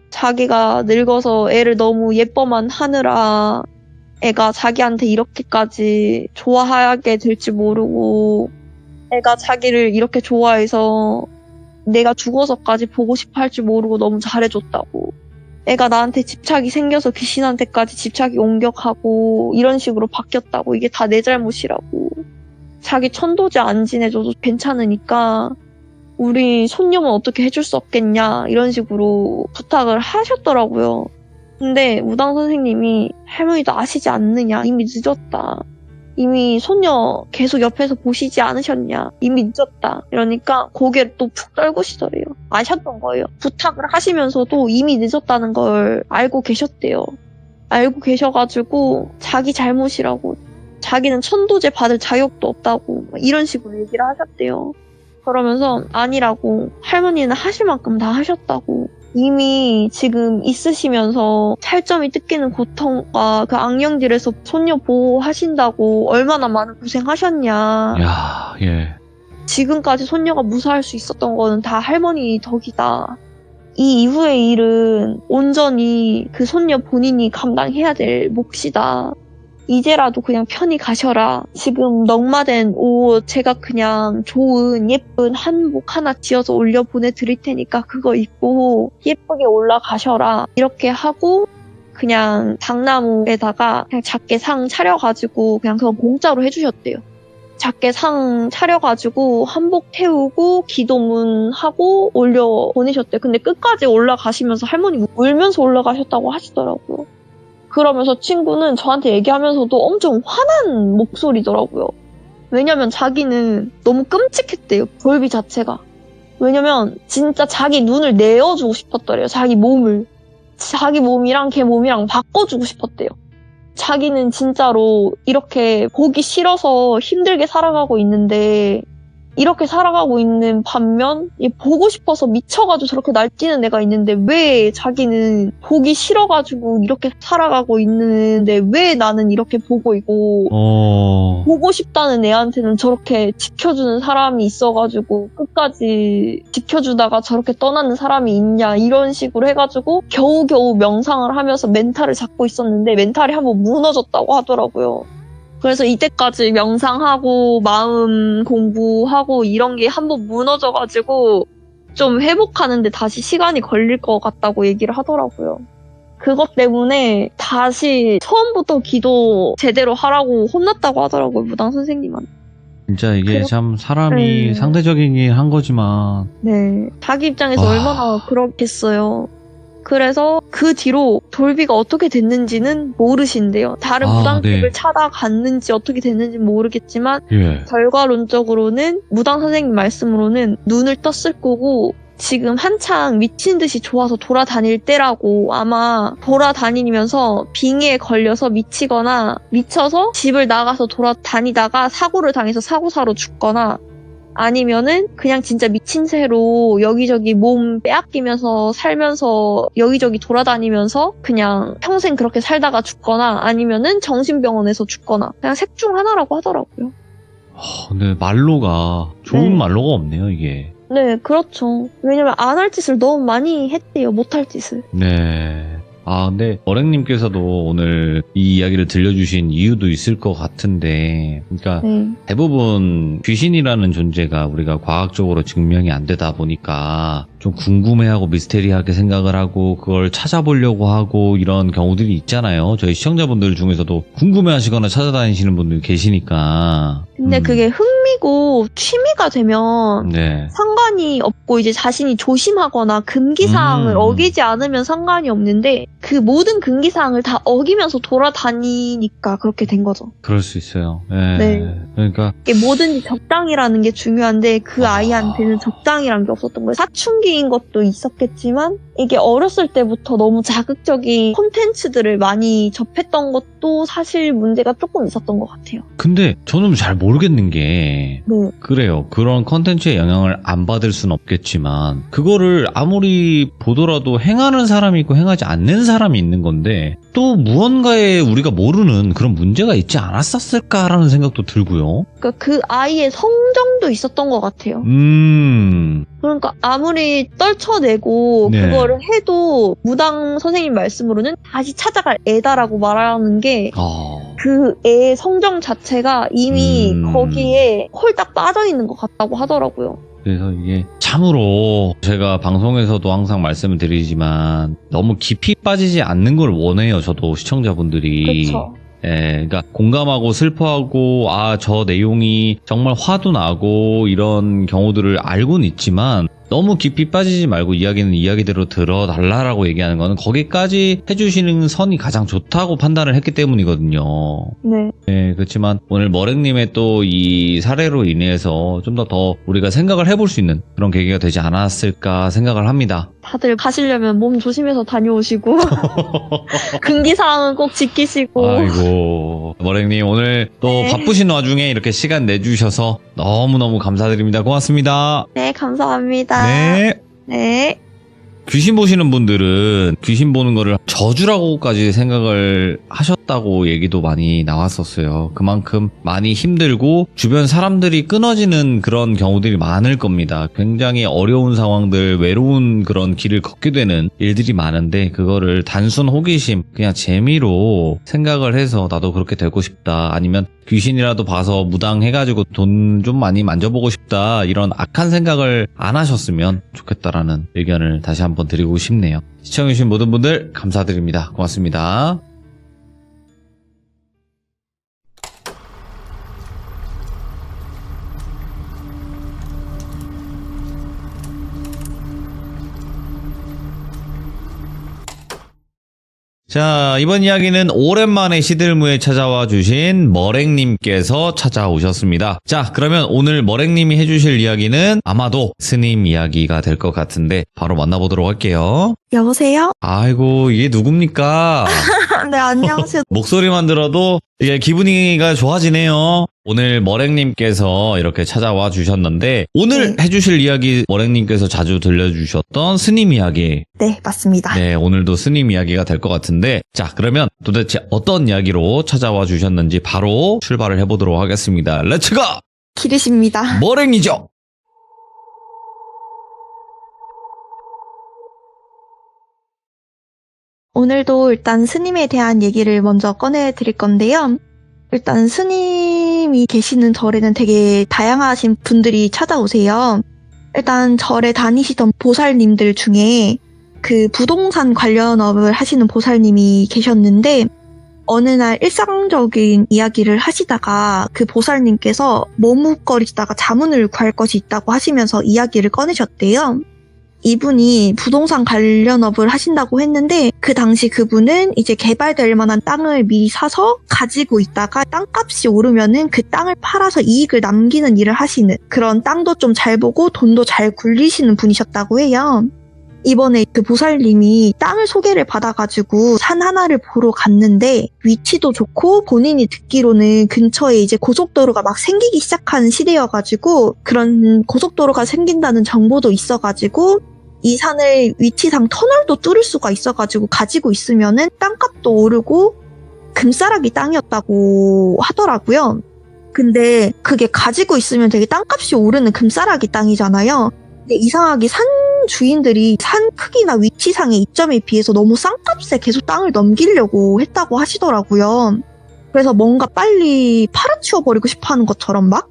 자기가 늙어서 애를 너무 예뻐만 하느라 애가 자기한테 이렇게까지 좋아하게 될지 모르고 애가 자기를 이렇게 좋아해서 내가 죽어서까지 보고 싶어 할지 모르고 너무 잘해줬다고. 애가 나한테 집착이 생겨서 귀신한테까지 집착이 옮겨가고 이런 식으로 바뀌었다고. 이게 다 내 잘못이라고. 자기 천도제 안 지내줘도 괜찮으니까 우리 손녀만 어떻게 해줄 수 없겠냐 이런 식으로 부탁을 하셨더라고요. 근데 무당 선생님이 할머니도 아시지 않느냐, 이미 늦었다. 이미 손녀 계속 옆에서 보시지 않으셨냐, 이미 늦었다. 이러니까 고개를 또 푹 떨구시더래요. 아셨던 거예요. 부탁을 하시면서도 이미 늦었다는 걸 알고 계셨대요. 알고 계셔가지고 자기 잘못이라고, 자기는 천도제 받을 자격도 없다고 이런 식으로 얘기를 하셨대요. 그러면서 아니라고, 할머니는 하실 만큼 다 하셨다고. 이미 지금 있으시면서 살점이 뜯기는 고통과 그 악령들에서 손녀 보호하신다고 얼마나 많은 고생하셨냐. 야, 예. 지금까지 손녀가 무사할 수 있었던 거는 다 할머니 덕이다. 이 이후의 일은 온전히 그 손녀 본인이 감당해야 될 몫이다. 이제라도 그냥 편히 가셔라. 지금 넉마된 옷 제가 그냥 좋은 예쁜 한복 하나 지어서 올려 보내드릴 테니까 그거 입고 예쁘게 올라가셔라. 이렇게 하고 그냥 당나무에다가 그냥 작게 상 차려가지고 그냥 그건 공짜로 해주셨대요. 작게 상 차려가지고 한복 태우고 기도문 하고 올려 보내셨대요. 근데 끝까지 올라가시면서 할머니 울면서 올라가셨다고 하시더라고요. 그러면서 친구는 저한테 얘기하면서도 엄청 화난 목소리더라고요. 왜냐면 자기는 너무 끔찍했대요, 돌비 자체가. 왜냐면 진짜 자기 눈을 내어주고 싶었더래요, 자기 몸을. 자기 몸이랑 걔 몸이랑 바꿔주고 싶었대요. 자기는 진짜로 이렇게 보기 싫어서 힘들게 살아가고 있는데 이렇게 살아가고 있는 반면 보고 싶어서 미쳐가지고 저렇게 날뛰는 애가 있는데 왜 자기는 보기 싫어가지고 이렇게 살아가고 있는데 왜 나는 이렇게 보고 있고 보고 싶다는 애한테는 저렇게 지켜주는 사람이 있어가지고 끝까지 지켜주다가 저렇게 떠나는 사람이 있냐 이런 식으로 해가지고 겨우겨우 명상을 하면서 멘탈을 잡고 있었는데 멘탈이 한번 무너졌다고 하더라고요. 그래서 이때까지 명상하고 마음 공부하고 이런 게 한번 무너져가지고 좀 회복하는데 다시 시간이 걸릴 것 같다고 얘기를 하더라고요. 그것 때문에 다시 처음부터 기도 제대로 하라고 혼났다고 하더라고요, 무당 선생님한테. 진짜 이게 참 사람이 상대적이긴 한 거지만. 네. 자기 입장에서 얼마나 그렇겠어요. 그래서 그 뒤로 돌비가 어떻게 됐는지는 모르신대요. 다른 무당집을 찾아갔는지 어떻게 됐는지 모르겠지만 결과론적으로는 무당 선생님 말씀으로는 눈을 떴을 거고 지금 한창 미친 듯이 좋아서 돌아다닐 때라고 아마 돌아다니면서 빙의에 걸려서 미치거나 미쳐서 집을 나가서 돌아다니다가 사고를 당해서 사고사로 죽거나 아니면은 그냥 진짜 미친 새로 여기저기 몸 빼앗기면서 살면서 여기저기 돌아다니면서 그냥 평생 그렇게 살다가 죽거나 아니면은 정신병원에서 죽거나 그냥 셋 중 하나라고 하더라고요. 근데 말로가 좋은 말로가 없네요, 이게. 네, 그렇죠. 왜냐면 안 할 짓을 너무 많이 했대요, 못할 짓을. 네. 근데 머랭님께서도 오늘 이 이야기를 들려주신 이유도 있을 것 같은데, 그러니까 대부분 귀신이라는 존재가 우리가 과학적으로 증명이 안 되다 보니까 좀 궁금해하고 미스테리하게 생각을 하고 그걸 찾아보려고 하고 이런 경우들이 있잖아요. 저희 시청자분들 중에서도 궁금해하시거나 찾아다니시는 분들 계시니까. 근데 그게 흥미고 취미가 되면 상관이 없고 이제 자신이 조심하거나 금기사항을 어기지 않으면 상관이 없는데 그 모든 금기사항을 다 어기면서 돌아다니니까 그렇게 된 거죠. 그럴 수 있어요. 네. 그러니까 이게 뭐든지 적당이라는 게 중요한데 그 아이한테는 적당이란 게 없었던 거예요. 사춘기인 것도 있었겠지만 이게 어렸을 때부터 너무 자극적인 콘텐츠들을 많이 접했던 것도 사실 문제가 조금 있었던 것 같아요. 근데 저는 잘 모르겠는 게 그래요. 그런 콘텐츠의 영향을 안 받을 순 없겠지만 그거를 아무리 보더라도 행하는 사람이 있고 행하지 않는 사람이 있는 건데 또 무언가에 우리가 모르는 그런 문제가 있지 않았었을까라는 생각도 들고요. 그러니까 그 아이의 성정도 있었던 것 같아요. 그러니까 아무리 떨쳐내고 그거를 해도 무당 선생님 말씀으로는 다시 찾아갈 애다라고 말하는 게 그 애의 성정 자체가 이미 거기에 홀딱 빠져있는 것 같다고 하더라고요. 그래서 이게 참으로 제가 방송에서도 항상 말씀을 드리지만 너무 깊이 빠지지 않는 걸 원해요. 저도 시청자분들이. 그렇죠. 그러니까 공감하고 슬퍼하고 저 내용이 정말 화도 나고 이런 경우들을 알고는 있지만 너무 깊이 빠지지 말고 이야기는 이야기대로 들어달라라고 얘기하는 거는 거기까지 해주시는 선이 가장 좋다고 판단을 했기 때문이거든요. 네, 그렇지만 오늘 머랭님의 또 이 사례로 인해서 좀 더 우리가 생각을 해볼 수 있는 그런 계기가 되지 않았을까 생각을 합니다. 다들 가시려면 몸 조심해서 다녀오시고 금기사항은 꼭 지키시고. 아이고 머랭님 오늘 또 바쁘신 와중에 이렇게 시간 내주셔서 너무너무 감사드립니다. 고맙습니다. 네, 감사합니다. 네. 귀신 보시는 분들은 귀신 보는 거를 저주라고까지 생각을 하셨다고 얘기도 많이 나왔었어요. 그만큼 많이 힘들고 주변 사람들이 끊어지는 그런 경우들이 많을 겁니다. 굉장히 어려운 상황들, 외로운 그런 길을 걷게 되는 일들이 많은데 그거를 단순 호기심, 그냥 재미로 생각을 해서 나도 그렇게 되고 싶다. 아니면 귀신이라도 봐서 무당해가지고 돈 좀 많이 만져보고 싶다. 이런 악한 생각을 안 하셨으면 좋겠다라는 의견을 다시 한번 드리고 싶네요. 시청해주신 모든 분들 감사드립니다. 고맙습니다. 자, 이번 이야기는 오랜만에 시들무에 찾아와 주신 머랭님께서 찾아오셨습니다. 자, 그러면 오늘 머랭님이 해주실 이야기는 아마도 스님 이야기가 될 것 같은데 바로 만나보도록 할게요. 여보세요? 아이고, 이게 누굽니까? 네, 안녕하세요. 목소리만 들어도 이게 기분이가 좋아지네요. 오늘 머랭님께서 이렇게 찾아와 주셨는데 오늘 네. 해주실 이야기 머랭님께서 자주 들려주셨던 스님 이야기. 네, 맞습니다. 네, 오늘도 스님 이야기가 될 것 같은데 자, 그러면 도대체 어떤 이야기로 찾아와 주셨는지 바로 출발을 해보도록 하겠습니다. 렛츠고! 기르십니다. 머랭이죠? 오늘도 일단 스님에 대한 얘기를 먼저 꺼내 드릴 건데요. 일단 스님이 계시는 절에는 되게 다양하신 분들이 찾아오세요. 일단 절에 다니시던 보살님들 중에 그 부동산 관련업을 하시는 보살님이 계셨는데 어느 날 일상적인 이야기를 하시다가 그 보살님께서 머뭇거리다가 자문을 구할 것이 있다고 하시면서 이야기를 꺼내셨대요. 이분이 부동산 관련업을 하신다고 했는데 그 당시 그분은 이제 개발될 만한 땅을 미리 사서 가지고 있다가 땅값이 오르면은 그 땅을 팔아서 이익을 남기는 일을 하시는 그런 땅도 좀 잘 보고 돈도 잘 굴리시는 분이셨다고 해요. 이번에 그 보살님이 땅을 소개를 받아가지고 산 하나를 보러 갔는데 위치도 좋고 본인이 듣기로는 근처에 이제 고속도로가 막 생기기 시작한 시대여가지고 그런 고속도로가 생긴다는 정보도 있어가지고 이 산을 위치상 터널도 뚫을 수가 있어가지고 가지고 있으면은 땅값도 오르고 금싸라기 땅이었다고 하더라고요. 근데 그게 가지고 있으면 되게 땅값이 오르는 금싸라기 땅이잖아요. 근데 이상하게 산 주인들이 산 크기나 위치상의 이점에 비해서 너무 싼 값에 계속 땅을 넘기려고 했다고 하시더라고요. 그래서 뭔가 빨리 팔아치워버리고 싶어 하는 것처럼 막.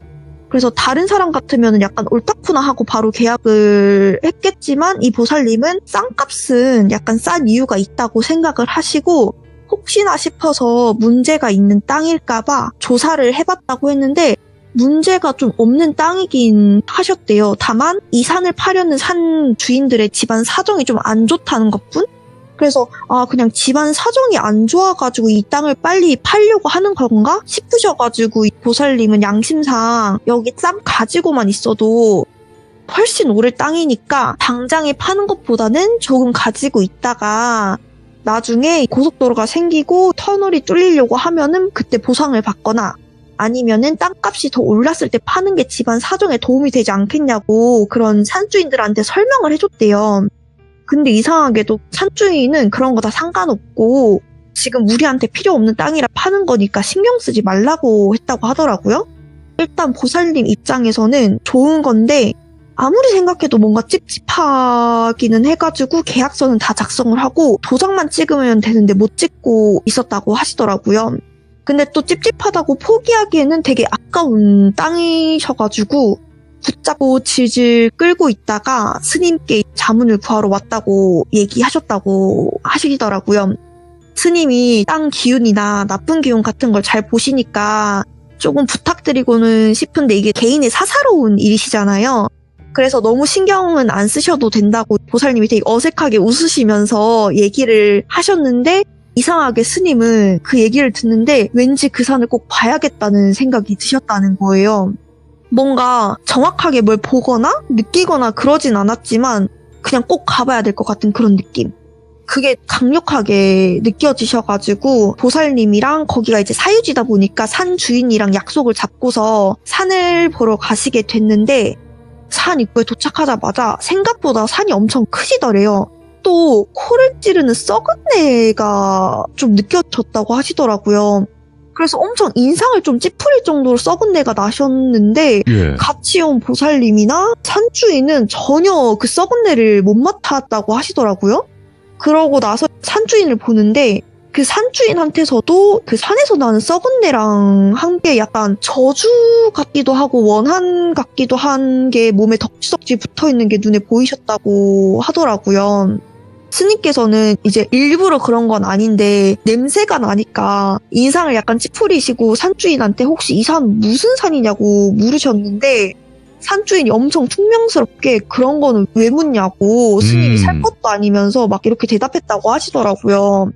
그래서 다른 사람 같으면 약간 옳다구나 하고 바로 계약을 했겠지만 이 보살님은 싼 값은 약간 싼 이유가 있다고 생각을 하시고 혹시나 싶어서 문제가 있는 땅일까봐 조사를 해봤다고 했는데 문제가 좀 없는 땅이긴 하셨대요. 다만 이 산을 파려는 산 주인들의 집안 사정이 좀 안 좋다는 것뿐? 그래서 그냥 집안 사정이 안 좋아가지고 이 땅을 빨리 팔려고 하는 건가 싶으셔가지고 이 보살님은 양심상 여기 땅 가지고만 있어도 훨씬 오를 땅이니까 당장에 파는 것보다는 조금 가지고 있다가 나중에 고속도로가 생기고 터널이 뚫리려고 하면은 그때 보상을 받거나 아니면은 땅값이 더 올랐을 때 파는 게 집안 사정에 도움이 되지 않겠냐고 그런 산주인들한테 설명을 해줬대요. 근데 이상하게도 산주인은 그런 거 다 상관없고 지금 우리한테 필요 없는 땅이라 파는 거니까 신경 쓰지 말라고 했다고 하더라고요. 일단 보살님 입장에서는 좋은 건데 아무리 생각해도 뭔가 찝찝하기는 해가지고 계약서는 다 작성을 하고 도장만 찍으면 되는데 못 찍고 있었다고 하시더라고요. 근데 또 찝찝하다고 포기하기에는 되게 아까운 땅이셔가지고 붙잡고 질질 끌고 있다가 스님께 자문을 구하러 왔다고 얘기하셨다고 하시더라고요. 스님이 땅 기운이나 나쁜 기운 같은 걸 잘 보시니까 조금 부탁드리고는 싶은데 이게 개인의 사사로운 일이시잖아요. 그래서 너무 신경은 안 쓰셔도 된다고 보살님이 되게 어색하게 웃으시면서 얘기를 하셨는데 이상하게 스님은 그 얘기를 듣는데 왠지 그 산을 꼭 봐야겠다는 생각이 드셨다는 거예요. 뭔가 정확하게 뭘 보거나 느끼거나 그러진 않았지만 그냥 꼭 가봐야 될 것 같은 그런 느낌. 그게 강력하게 느껴지셔가지고 보살님이랑 거기가 이제 사유지다 보니까 산 주인이랑 약속을 잡고서 산을 보러 가시게 됐는데 산 입구에 도착하자마자 생각보다 산이 엄청 크시더래요. 또 코를 찌르는 썩은 내가 좀 느껴졌다고 하시더라고요. 그래서 엄청 인상을 좀 찌푸릴 정도로 썩은 내가 나셨는데 같이 온 보살님이나 산주인은 전혀 그 썩은 내를 못 맡았다고 하시더라고요. 그러고 나서 산주인을 보는데 그 산주인한테서도 그 산에서 나는 썩은 내랑 함께 약간 저주 같기도 하고 원한 같기도 한 게 몸에 덕지덕지 붙어있는 게 눈에 보이셨다고 하더라고요. 스님께서는 이제 일부러 그런 건 아닌데 냄새가 나니까 인상을 약간 찌푸리시고 산주인한테 혹시 이 산 무슨 산이냐고 물으셨는데 산주인이 엄청 퉁명스럽게 그런 거는 왜 묻냐고 스님이 살 것도 아니면서 막 이렇게 대답했다고 하시더라고요.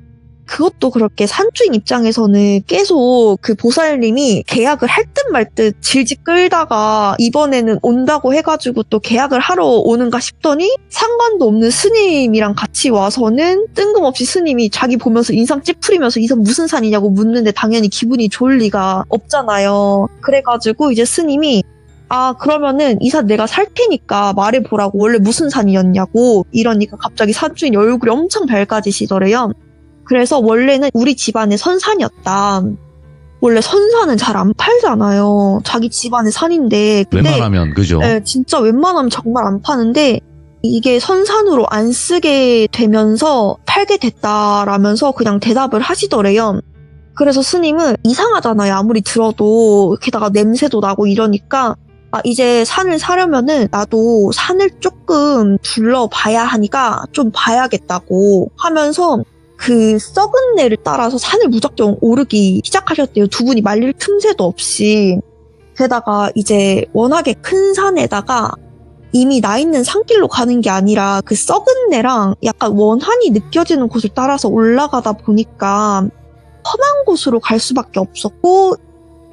그것도 그렇게 산주인 입장에서는 계속 그 보살님이 계약을 할 듯 말 듯 질질 끌다가 이번에는 온다고 해가지고 또 계약을 하러 오는가 싶더니 상관도 없는 스님이랑 같이 와서는 뜬금없이 스님이 자기 보면서 인상 찌푸리면서 이 산 무슨 산이냐고 묻는데 당연히 기분이 좋을 리가 없잖아요. 그래가지고 이제 스님이 그러면은 이 산 내가 살 테니까 말해보라고, 원래 무슨 산이었냐고 이러니까 갑자기 산주인이 얼굴이 엄청 밝아지시더래요. 그래서 원래는 우리 집안의 선산이었다. 원래 선산은 잘 안 팔잖아요. 자기 집안의 산인데. 근데 웬만하면 그죠? 네, 진짜 웬만하면 정말 안 파는데 이게 선산으로 안 쓰게 되면서 팔게 됐다라면서 그냥 대답을 하시더래요. 그래서 스님은 이상하잖아요. 아무리 들어도. 게다가 냄새도 나고 이러니까 이제 산을 사려면은 나도 산을 조금 둘러봐야 하니까 좀 봐야겠다고 하면서 그 썩은 내를 따라서 산을 무작정 오르기 시작하셨대요. 두 분이 말릴 틈새도 없이. 게다가 이제 워낙에 큰 산에다가 이미 나 있는 산길로 가는 게 아니라 그 썩은 내랑 약간 원한이 느껴지는 곳을 따라서 올라가다 보니까 험한 곳으로 갈 수밖에 없었고,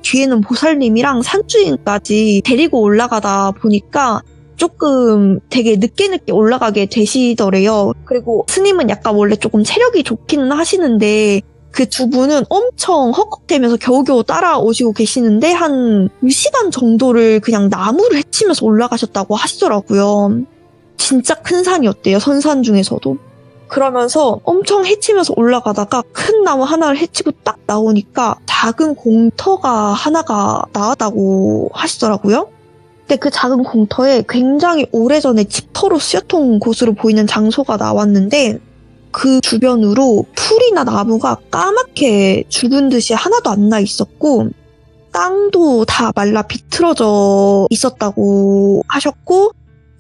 뒤에는 보살님이랑 산주인까지 데리고 올라가다 보니까 조금 되게 늦게 올라가게 되시더래요. 그리고 스님은 약간 원래 조금 체력이 좋기는 하시는데 그 두 분은 엄청 헉헉대면서 겨우겨우 따라오시고 계시는데 한 2시간 정도를 그냥 나무를 헤치면서 올라가셨다고 하시더라고요. 진짜 큰 산이었대요. 선산 중에서도. 그러면서 엄청 헤치면서 올라가다가 큰 나무 하나를 헤치고 딱 나오니까 작은 공터가 하나가 나왔다고 하시더라고요. 근데 그 작은 공터에 굉장히 오래전에 집터로 쓰였던 곳으로 보이는 장소가 나왔는데 그 주변으로 풀이나 나무가 까맣게 죽은 듯이 하나도 안 나 있었고 땅도 다 말라 비틀어져 있었다고 하셨고,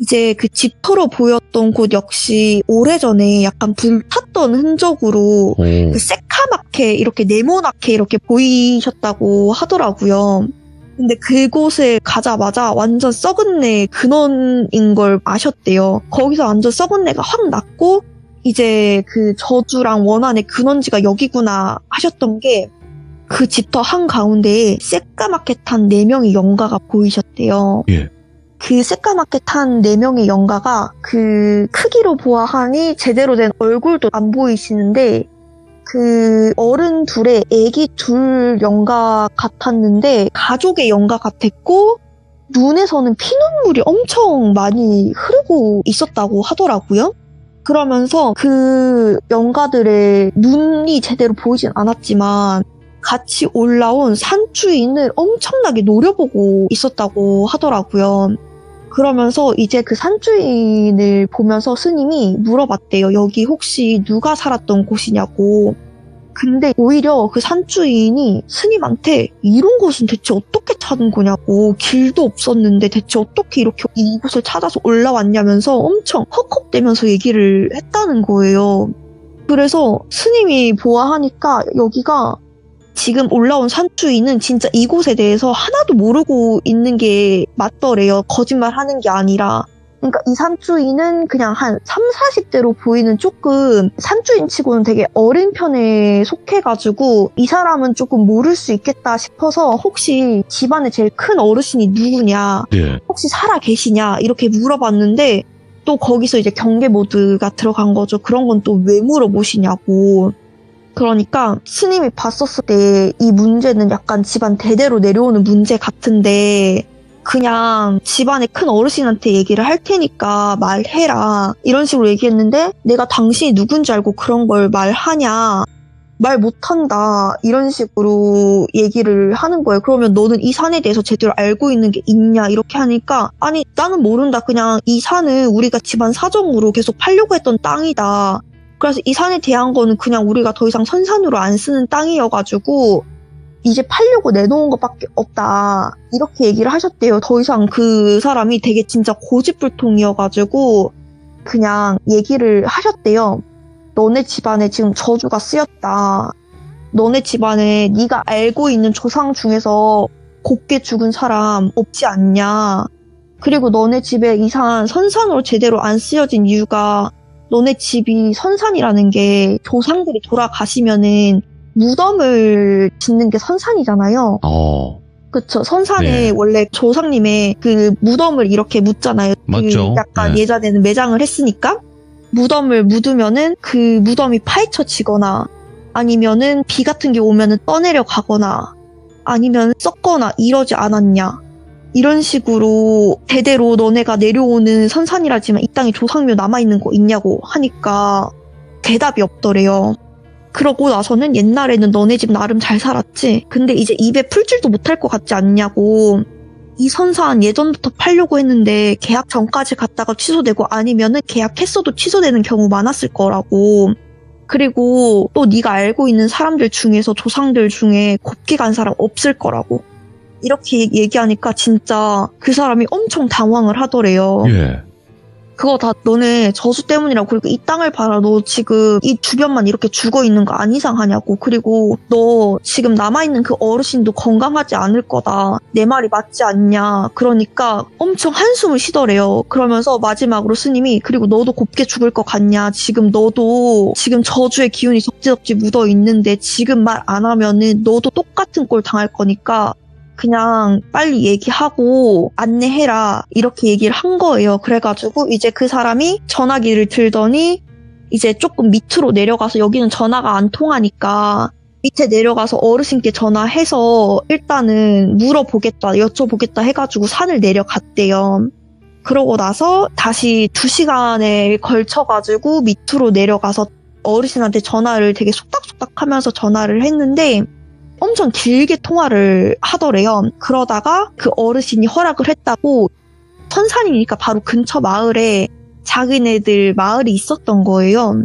이제 그 집터로 보였던 곳 역시 오래전에 약간 불탔던 흔적으로 그 새카맣게 이렇게 네모나게 이렇게 보이셨다고 하더라고요. 근데 그곳에 가자마자 완전 썩은 내 근원인 걸 아셨대요. 거기서 완전 썩은 내가 확 났고 이제 그 저주랑 원한의 근원지가 여기구나 하셨던 게 그 집터 한가운데에 새까맣게 탄 4명의 영가가 보이셨대요. 예. 그 새까맣게 탄 4명의 영가가 그 크기로 보아하니 제대로 된 얼굴도 안 보이시는데 그 어른 둘의 애기 둘 영가 같았는데 가족의 영가 같았고 눈에서는 피눈물이 엄청 많이 흐르고 있었다고 하더라고요. 그러면서 그 영가들의 눈이 제대로 보이진 않았지만 같이 올라온 산주인을 엄청나게 노려보고 있었다고 하더라고요. 그러면서 이제 그 산주인을 보면서 스님이 물어봤대요. 여기 혹시 누가 살았던 곳이냐고. 근데 오히려 그 산주인이 스님한테 이런 곳은 대체 어떻게 찾은 거냐고, 길도 없었는데 대체 어떻게 이렇게 이곳을 찾아서 올라왔냐면서 엄청 헉헉대면서 얘기를 했다는 거예요. 그래서 스님이 보아하니까 여기가 지금 올라온 산주인은 진짜 이곳에 대해서 하나도 모르고 있는 게 맞더래요. 거짓말하는 게 아니라. 그러니까 이 산주인은 그냥 한 30, 40대로 보이는 조금 산주인 치고는 되게 어린 편에 속해가지고 이 사람은 조금 모를 수 있겠다 싶어서 혹시 집안에 제일 큰 어르신이 누구냐, 예. 혹시 살아 계시냐 이렇게 물어봤는데 또 거기서 이제 경계 모드가 들어간 거죠. 그런 건 또 왜 물어보시냐고. 그러니까 스님이 봤었을 때 이 문제는 약간 집안 대대로 내려오는 문제 같은데 그냥 집안의 큰 어르신한테 얘기를 할 테니까 말해라 이런 식으로 얘기했는데 내가 당신이 누군지 알고 그런 걸 말하냐, 말 못한다 이런 식으로 얘기를 하는 거예요. 그러면 너는 이 산에 대해서 제대로 알고 있는 게 있냐 이렇게 하니까 아니 나는 모른다, 그냥 이 산은 우리가 집안 사정으로 계속 팔려고 했던 땅이다, 그래서 이 산에 대한 거는 그냥 우리가 더 이상 선산으로 안 쓰는 땅이어가지고 이제 팔려고 내놓은 것밖에 없다 이렇게 얘기를 하셨대요. 더 이상 그 사람이 되게 진짜 고집불통이어가지고 그냥 얘기를 하셨대요. 너네 집안에 지금 저주가 쓰였다. 너네 집안에 네가 알고 있는 조상 중에서 곱게 죽은 사람 없지 않냐. 그리고 너네 집에 이 산 선산으로 제대로 안 쓰여진 이유가 너네 집이 선산이라는 게 조상들이 돌아가시면은 무덤을 짓는 게 선산이잖아요. 그쵸. 선산에 네. 원래 조상님의 그 무덤을 이렇게 묻잖아요. 맞죠. 그 약간 네. 예전에는 매장을 했으니까 무덤을 묻으면은 그 무덤이 파헤쳐지거나 아니면은 비 같은 게 오면은 떠내려 가거나 아니면 썩거나 이러지 않았냐. 이런 식으로 대대로 너네가 내려오는 선산이라지만 이 땅에 조상묘 남아있는 거 있냐고 하니까 대답이 없더래요. 그러고 나서는 옛날에는 너네 집 나름 잘 살았지. 근데 이제 입에 풀 줄도 못할 것 같지 않냐고. 이 선산 예전부터 팔려고 했는데 계약 전까지 갔다가 취소되고 아니면은 계약했어도 취소되는 경우 많았을 거라고. 그리고 또 네가 알고 있는 사람들 중에서 조상들 중에 곱게 간 사람 없을 거라고. 이렇게 얘기하니까 진짜 그 사람이 엄청 당황을 하더래요. 예. 그거 다 너네 저수 때문이라고. 그리고 이 땅을 봐라. 너 지금 이 주변만 이렇게 죽어 있는 거 안 이상하냐고. 그리고 너 지금 남아있는 그 어르신도 건강하지 않을 거다. 내 말이 맞지 않냐. 그러니까 엄청 한숨을 쉬더래요. 그러면서 마지막으로 스님이 그리고 너도 곱게 죽을 것 같냐. 지금 너도 지금 저주의 기운이 적지적지 묻어 있는데 지금 말 안 하면은 너도 똑같은 꼴 당할 거니까 그냥 빨리 얘기하고 안내해라 이렇게 얘기를 한 거예요. 그래가지고 이제 그 사람이 전화기를 들더니 이제 조금 밑으로 내려가서 여기는 전화가 안 통하니까 밑에 내려가서 어르신께 전화해서 일단은 물어보겠다 여쭤보겠다 해가지고 산을 내려갔대요. 그러고 나서 다시 2시간에 걸쳐가지고 밑으로 내려가서 어르신한테 전화를 되게 속닥속닥 하면서 전화를 했는데 엄청 길게 통화를 하더래요. 그러다가 그 어르신이 허락을 했다고 선산이니까 바로 근처 마을에 자기네들 마을이 있었던 거예요.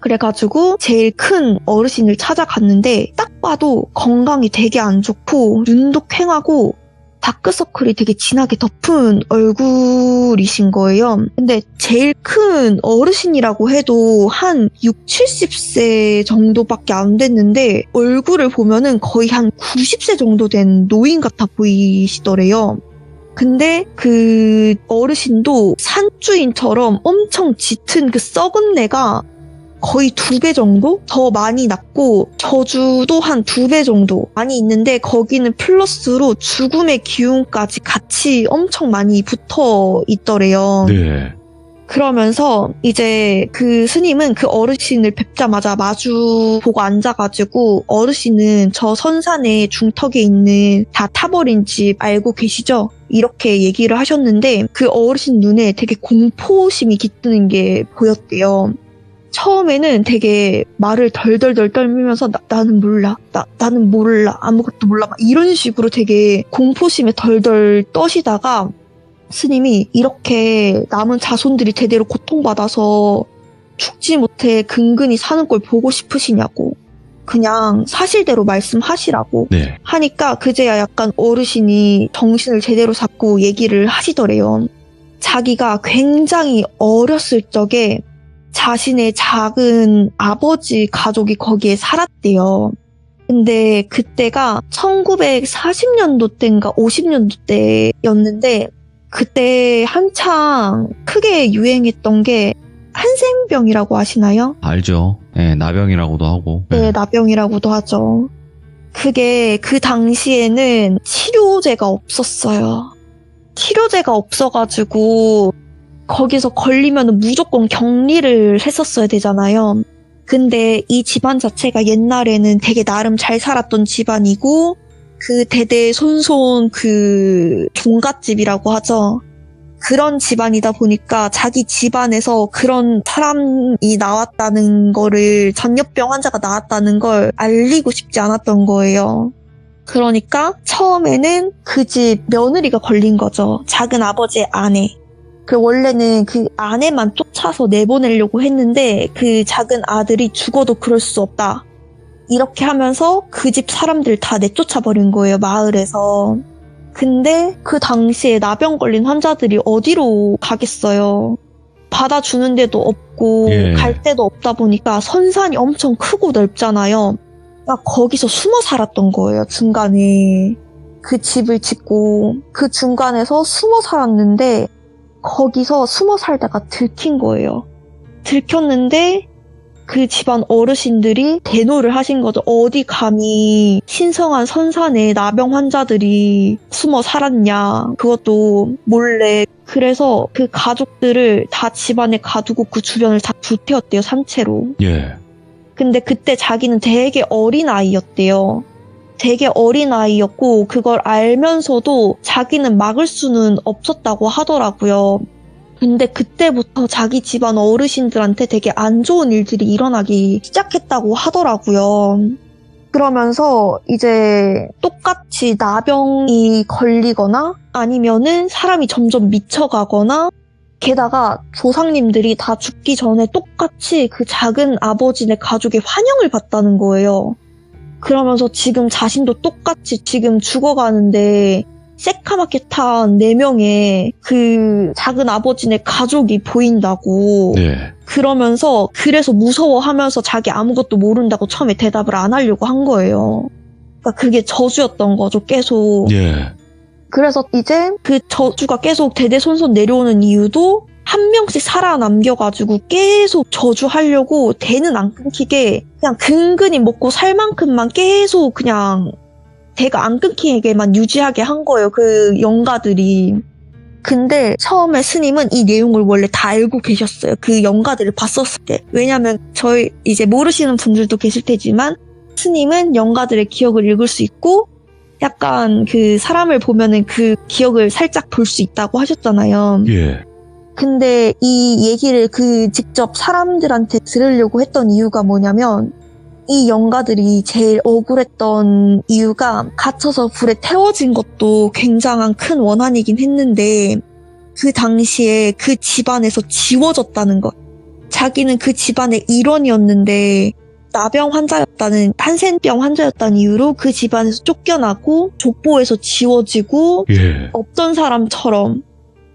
그래가지고 제일 큰 어르신을 찾아갔는데 딱 봐도 건강이 되게 안 좋고 눈도 퀭하고 다크서클이 되게 진하게 덮은 얼굴이신 거예요. 근데 제일 큰 어르신이라고 해도 한 6, 70세 정도밖에 안 됐는데 얼굴을 보면은 거의 한 90세 정도 된 노인 같아 보이시더래요. 근데 그 어르신도 산주인처럼 엄청 짙은 그 썩은 내가 거의 2배 정도 더 많이 났고 저주도 한 2배 정도 많이 있는데 거기는 플러스로 죽음의 기운까지 같이 엄청 많이 붙어 있더래요. 네. 그러면서 이제 그 스님은 그 어르신을 뵙자마자 마주 보고 앉아가지고 어르신은 저 선산에 중턱에 있는 다 타버린 집 알고 계시죠? 이렇게 얘기를 하셨는데 그 어르신 눈에 되게 공포심이 깃드는 게 보였대요. 처음에는 되게 말을 덜덜덜 떨면서 나는 몰라. 나는 몰라. 아무것도 몰라. 막 이런 식으로 되게 공포심에 덜덜 떠시다가 스님이 이렇게 남은 자손들이 대대로 고통받아서 죽지 못해 근근히 사는 걸 보고 싶으시냐고. 그냥 사실대로 말씀하시라고 네. 하니까 그제야 약간 어르신이 정신을 제대로 잡고 얘기를 하시더래요. 자기가 굉장히 어렸을 적에 자신의 작은 아버지 가족이 거기에 살았대요. 근데 그때가 1940년도 때인가 50년도 때였는데 그때 한창 크게 유행했던 게 한센병이라고 아시나요? 알죠. 네, 나병이라고도 하고. 네, 나병이라고도 하죠. 그게 그 당시에는 치료제가 없었어요. 치료제가 없어가지고 거기서 걸리면 무조건 격리를 했었어야 되잖아요. 근데 이 집안 자체가 옛날에는 되게 나름 잘 살았던 집안이고 그 대대손손 그 종갓집이라고 하죠. 그런 집안이다 보니까 자기 집안에서 그런 사람이 나왔다는 거를 전염병 환자가 나왔다는 걸 알리고 싶지 않았던 거예요. 그러니까 처음에는 그 집 며느리가 걸린 거죠. 작은 아버지의 아내. 그 원래는 그 아내만 쫓아서 내보내려고 했는데 그 작은 아들이 죽어도 그럴 수 없다. 이렇게 하면서 그 집 사람들 다 내쫓아버린 거예요, 마을에서. 근데 그 당시에 나병 걸린 환자들이 어디로 가겠어요. 받아주는 데도 없고 갈 데도 없다 보니까 선산이 엄청 크고 넓잖아요. 그러니까 거기서 숨어 살았던 거예요, 중간에. 그 집을 짓고 그 중간에서 숨어 살았는데 거기서 숨어 살다가 들킨 거예요. 들켰는데 그 집안 어르신들이 대노를 하신 거죠. 어디 감히 신성한 선산에 나병 환자들이 숨어 살았냐. 그것도 몰래. 그래서 그 가족들을 다 집안에 가두고 그 주변을 다 불태웠대요. 산채로. 예. 근데 그때 자기는 되게 어린 아이였대요. 되게 어린 아이였고 그걸 알면서도 자기는 막을 수는 없었다고 하더라고요. 근데 그때부터 자기 집안 어르신들한테 되게 안 좋은 일들이 일어나기 시작했다고 하더라고요. 그러면서 이제 똑같이 나병이 걸리거나 아니면은 사람이 점점 미쳐가거나 게다가 조상님들이 다 죽기 전에 똑같이 그 작은 아버지네 가족의 환영을 받다는 거예요. 그러면서 지금 자신도 똑같이 지금 죽어가는데 새카맣게 탄 4명의 그 작은 아버지네 가족이 보인다고. 네. 그러면서 그래서 무서워하면서 자기 아무것도 모른다고 처음에 대답을 안 하려고 한 거예요. 그러니까 그게 저주였던 거죠, 계속. 예. 그래서 이제 그 저주가 계속 대대손손 내려오는 이유도 한 명씩 살아남겨가지고 계속 저주하려고 대는 안 끊기게 그냥 근근히 먹고 살 만큼만 계속 그냥 대가 안 끊기게만 유지하게 한 거예요. 그 영가들이. 근데 처음에 스님은 이 내용을 원래 다 알고 계셨어요. 그 영가들을 봤었을 때. 왜냐면 저희 이제 모르시는 분들도 계실 테지만 스님은 영가들의 기억을 읽을 수 있고 약간 그 사람을 보면은 그 기억을 살짝 볼 수 있다고 하셨잖아요. 예. 근데 이 얘기를 직접 사람들한테 들으려고 했던 이유가 뭐냐면 이 영가들이 제일 억울했던 이유가 갇혀서 불에 태워진 것도 굉장한 큰 원한이긴 했는데 그 당시에 그 집안에서 지워졌다는 것. 자기는 그 집안의 일원이었는데 나병 환자였다는 한센병 환자였다는 이유로 그 집안에서 쫓겨나고 족보에서 지워지고 예. 없던 사람처럼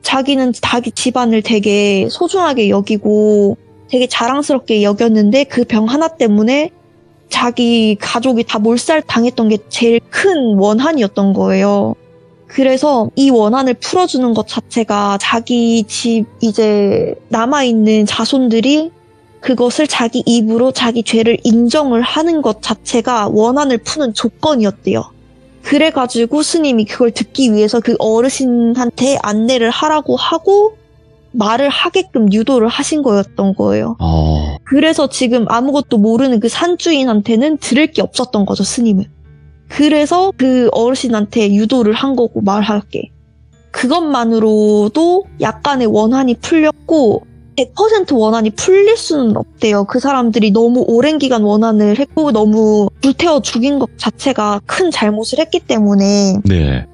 자기는 자기 집안을 되게 소중하게 여기고 되게 자랑스럽게 여겼는데 그 병 하나 때문에 자기 가족이 다 몰살 당했던 게 제일 큰 원한이었던 거예요. 그래서 이 원한을 풀어주는 것 자체가 자기 집 이제 남아있는 자손들이 그것을 자기 입으로 자기 죄를 인정을 하는 것 자체가 원한을 푸는 조건이었대요. 그래가지고 스님이 그걸 듣기 위해서 그 어르신한테 안내를 하라고 하고 말을 하게끔 유도를 하신 거였던 거예요. 그래서 지금 아무것도 모르는 그 산주인한테는 들을 게 없었던 거죠, 스님은. 그래서 그 어르신한테 유도를 한 거고 말할게. 그것만으로도 약간의 원한이 풀렸고 100% 원한이 풀릴 수는 없대요. 그 사람들이 너무 오랜 기간 원한을 했고 너무 불태워 죽인 것 자체가 큰 잘못을 했기 때문에 네.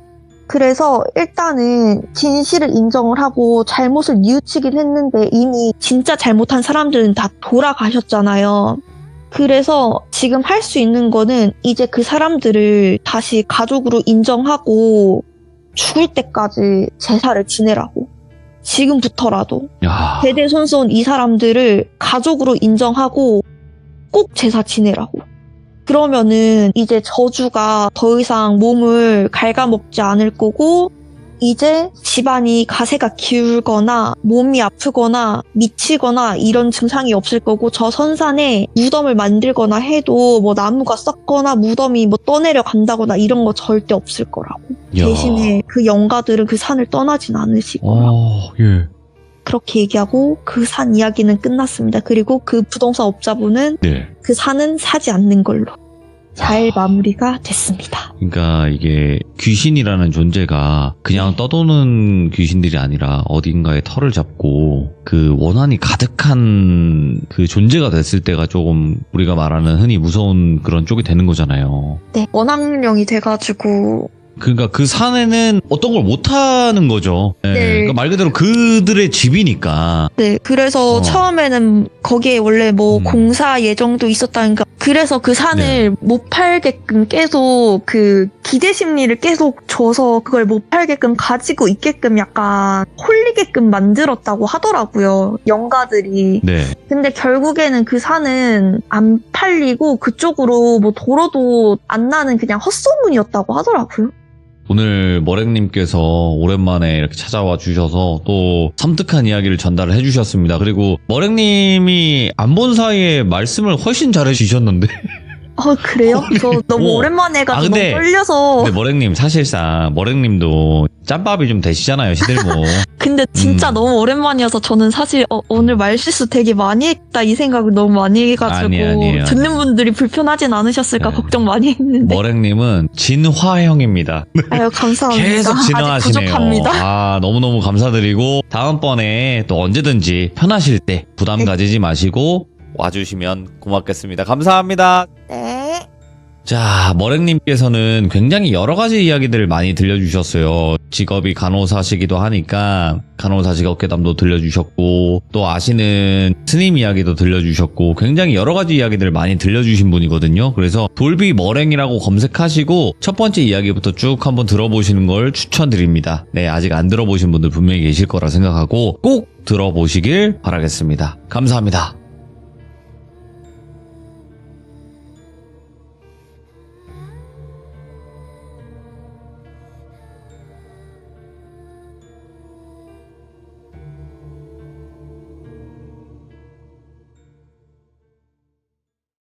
그래서 일단은 진실을 인정을 하고 잘못을 뉘우치긴 했는데 이미 진짜 잘못한 사람들은 다 돌아가셨잖아요. 그래서 지금 할 수 있는 거는 이제 그 사람들을 다시 가족으로 인정하고 죽을 때까지 제사를 지내라고. 지금부터라도. 야. 대대손손 이 사람들을 가족으로 인정하고 꼭 제사 지내라고. 그러면은 이제 저주가 더 이상 몸을 갉아먹지 않을 거고 이제 집안이 가세가 기울거나 몸이 아프거나 미치거나 이런 증상이 없을 거고 저 선산에 무덤을 만들거나 해도 뭐 나무가 썩거나 무덤이 뭐 떠내려 간다거나 이런 거 절대 없을 거라고. 야. 대신에 그 영가들은 그 산을 떠나진 않으실 거라고. 예. 그렇게 얘기하고 그 산 이야기는 끝났습니다. 그리고 그 부동산 업자분은 네. 그 산은 사지 않는 걸로 잘 마무리가 됐습니다. 그러니까 이게 귀신이라는 존재가 그냥 떠도는 귀신들이 아니라 어딘가에 털을 잡고 그 원한이 가득한 그 존재가 됐을 때가 조금 우리가 말하는 흔히 무서운 그런 쪽이 되는 거잖아요. 네, 원한령이 돼가지고 그러니까 그 산에는 어떤 걸 못하는 거죠. 네. 네. 그러니까 말 그대로 그들의 집이니까. 네, 그래서 처음에는 거기에 원래 뭐 공사 예정도 있었다니까 그래서 그 산을 못 팔게끔 계속 그 기대 심리를 계속 줘서 그걸 못 팔게끔 가지고 있게끔 약간 홀리게끔 만들었다고 하더라고요. 영가들이. 네. 근데 결국에는 그 산은 안 팔리고 그쪽으로 뭐 도로도 안 나는 그냥 헛소문이었다고 하더라고요. 오늘 머랭님께서 오랜만에 이렇게 찾아와 주셔서 또 섬뜩한 이야기를 전달을 해주셨습니다. 그리고 머랭님이 안 본 사이에 말씀을 훨씬 잘해 주셨는데. 그래요? 저 너무 오랜만에 해가지고 근데, 너무 떨려서. 근데 머랭님 사실상 머랭님도 짬밥이 좀 되시잖아요, 시들모. 근데 진짜 너무 오랜만이어서 저는 사실 오늘 말실수 되게 많이 했다 이 생각을 너무 많이 해가지고 아니에요. 듣는 분들이 불편하진 않으셨을까 네. 걱정 많이 했는데. 머랭님은 진화형입니다. 아유 감사합니다. 계속 아직 진화하시네요. 부족합니다. 너무너무 감사드리고 다음번에 또 언제든지 편하실 때 부담 네. 가지지 마시고 와주시면 고맙겠습니다. 감사합니다. 네. 자, 머랭님께서는 굉장히 여러 가지 이야기들을 많이 들려주셨어요. 직업이 간호사시기도 하니까 간호사 직업괴담도 들려주셨고 또 아시는 스님 이야기도 들려주셨고 굉장히 여러 가지 이야기들을 많이 들려주신 분이거든요. 그래서 돌비 머랭이라고 검색하시고 첫 번째 이야기부터 쭉 한번 들어보시는 걸 추천드립니다. 네, 아직 안 들어보신 분들 분명히 계실 거라 생각하고 꼭 들어보시길 바라겠습니다. 감사합니다.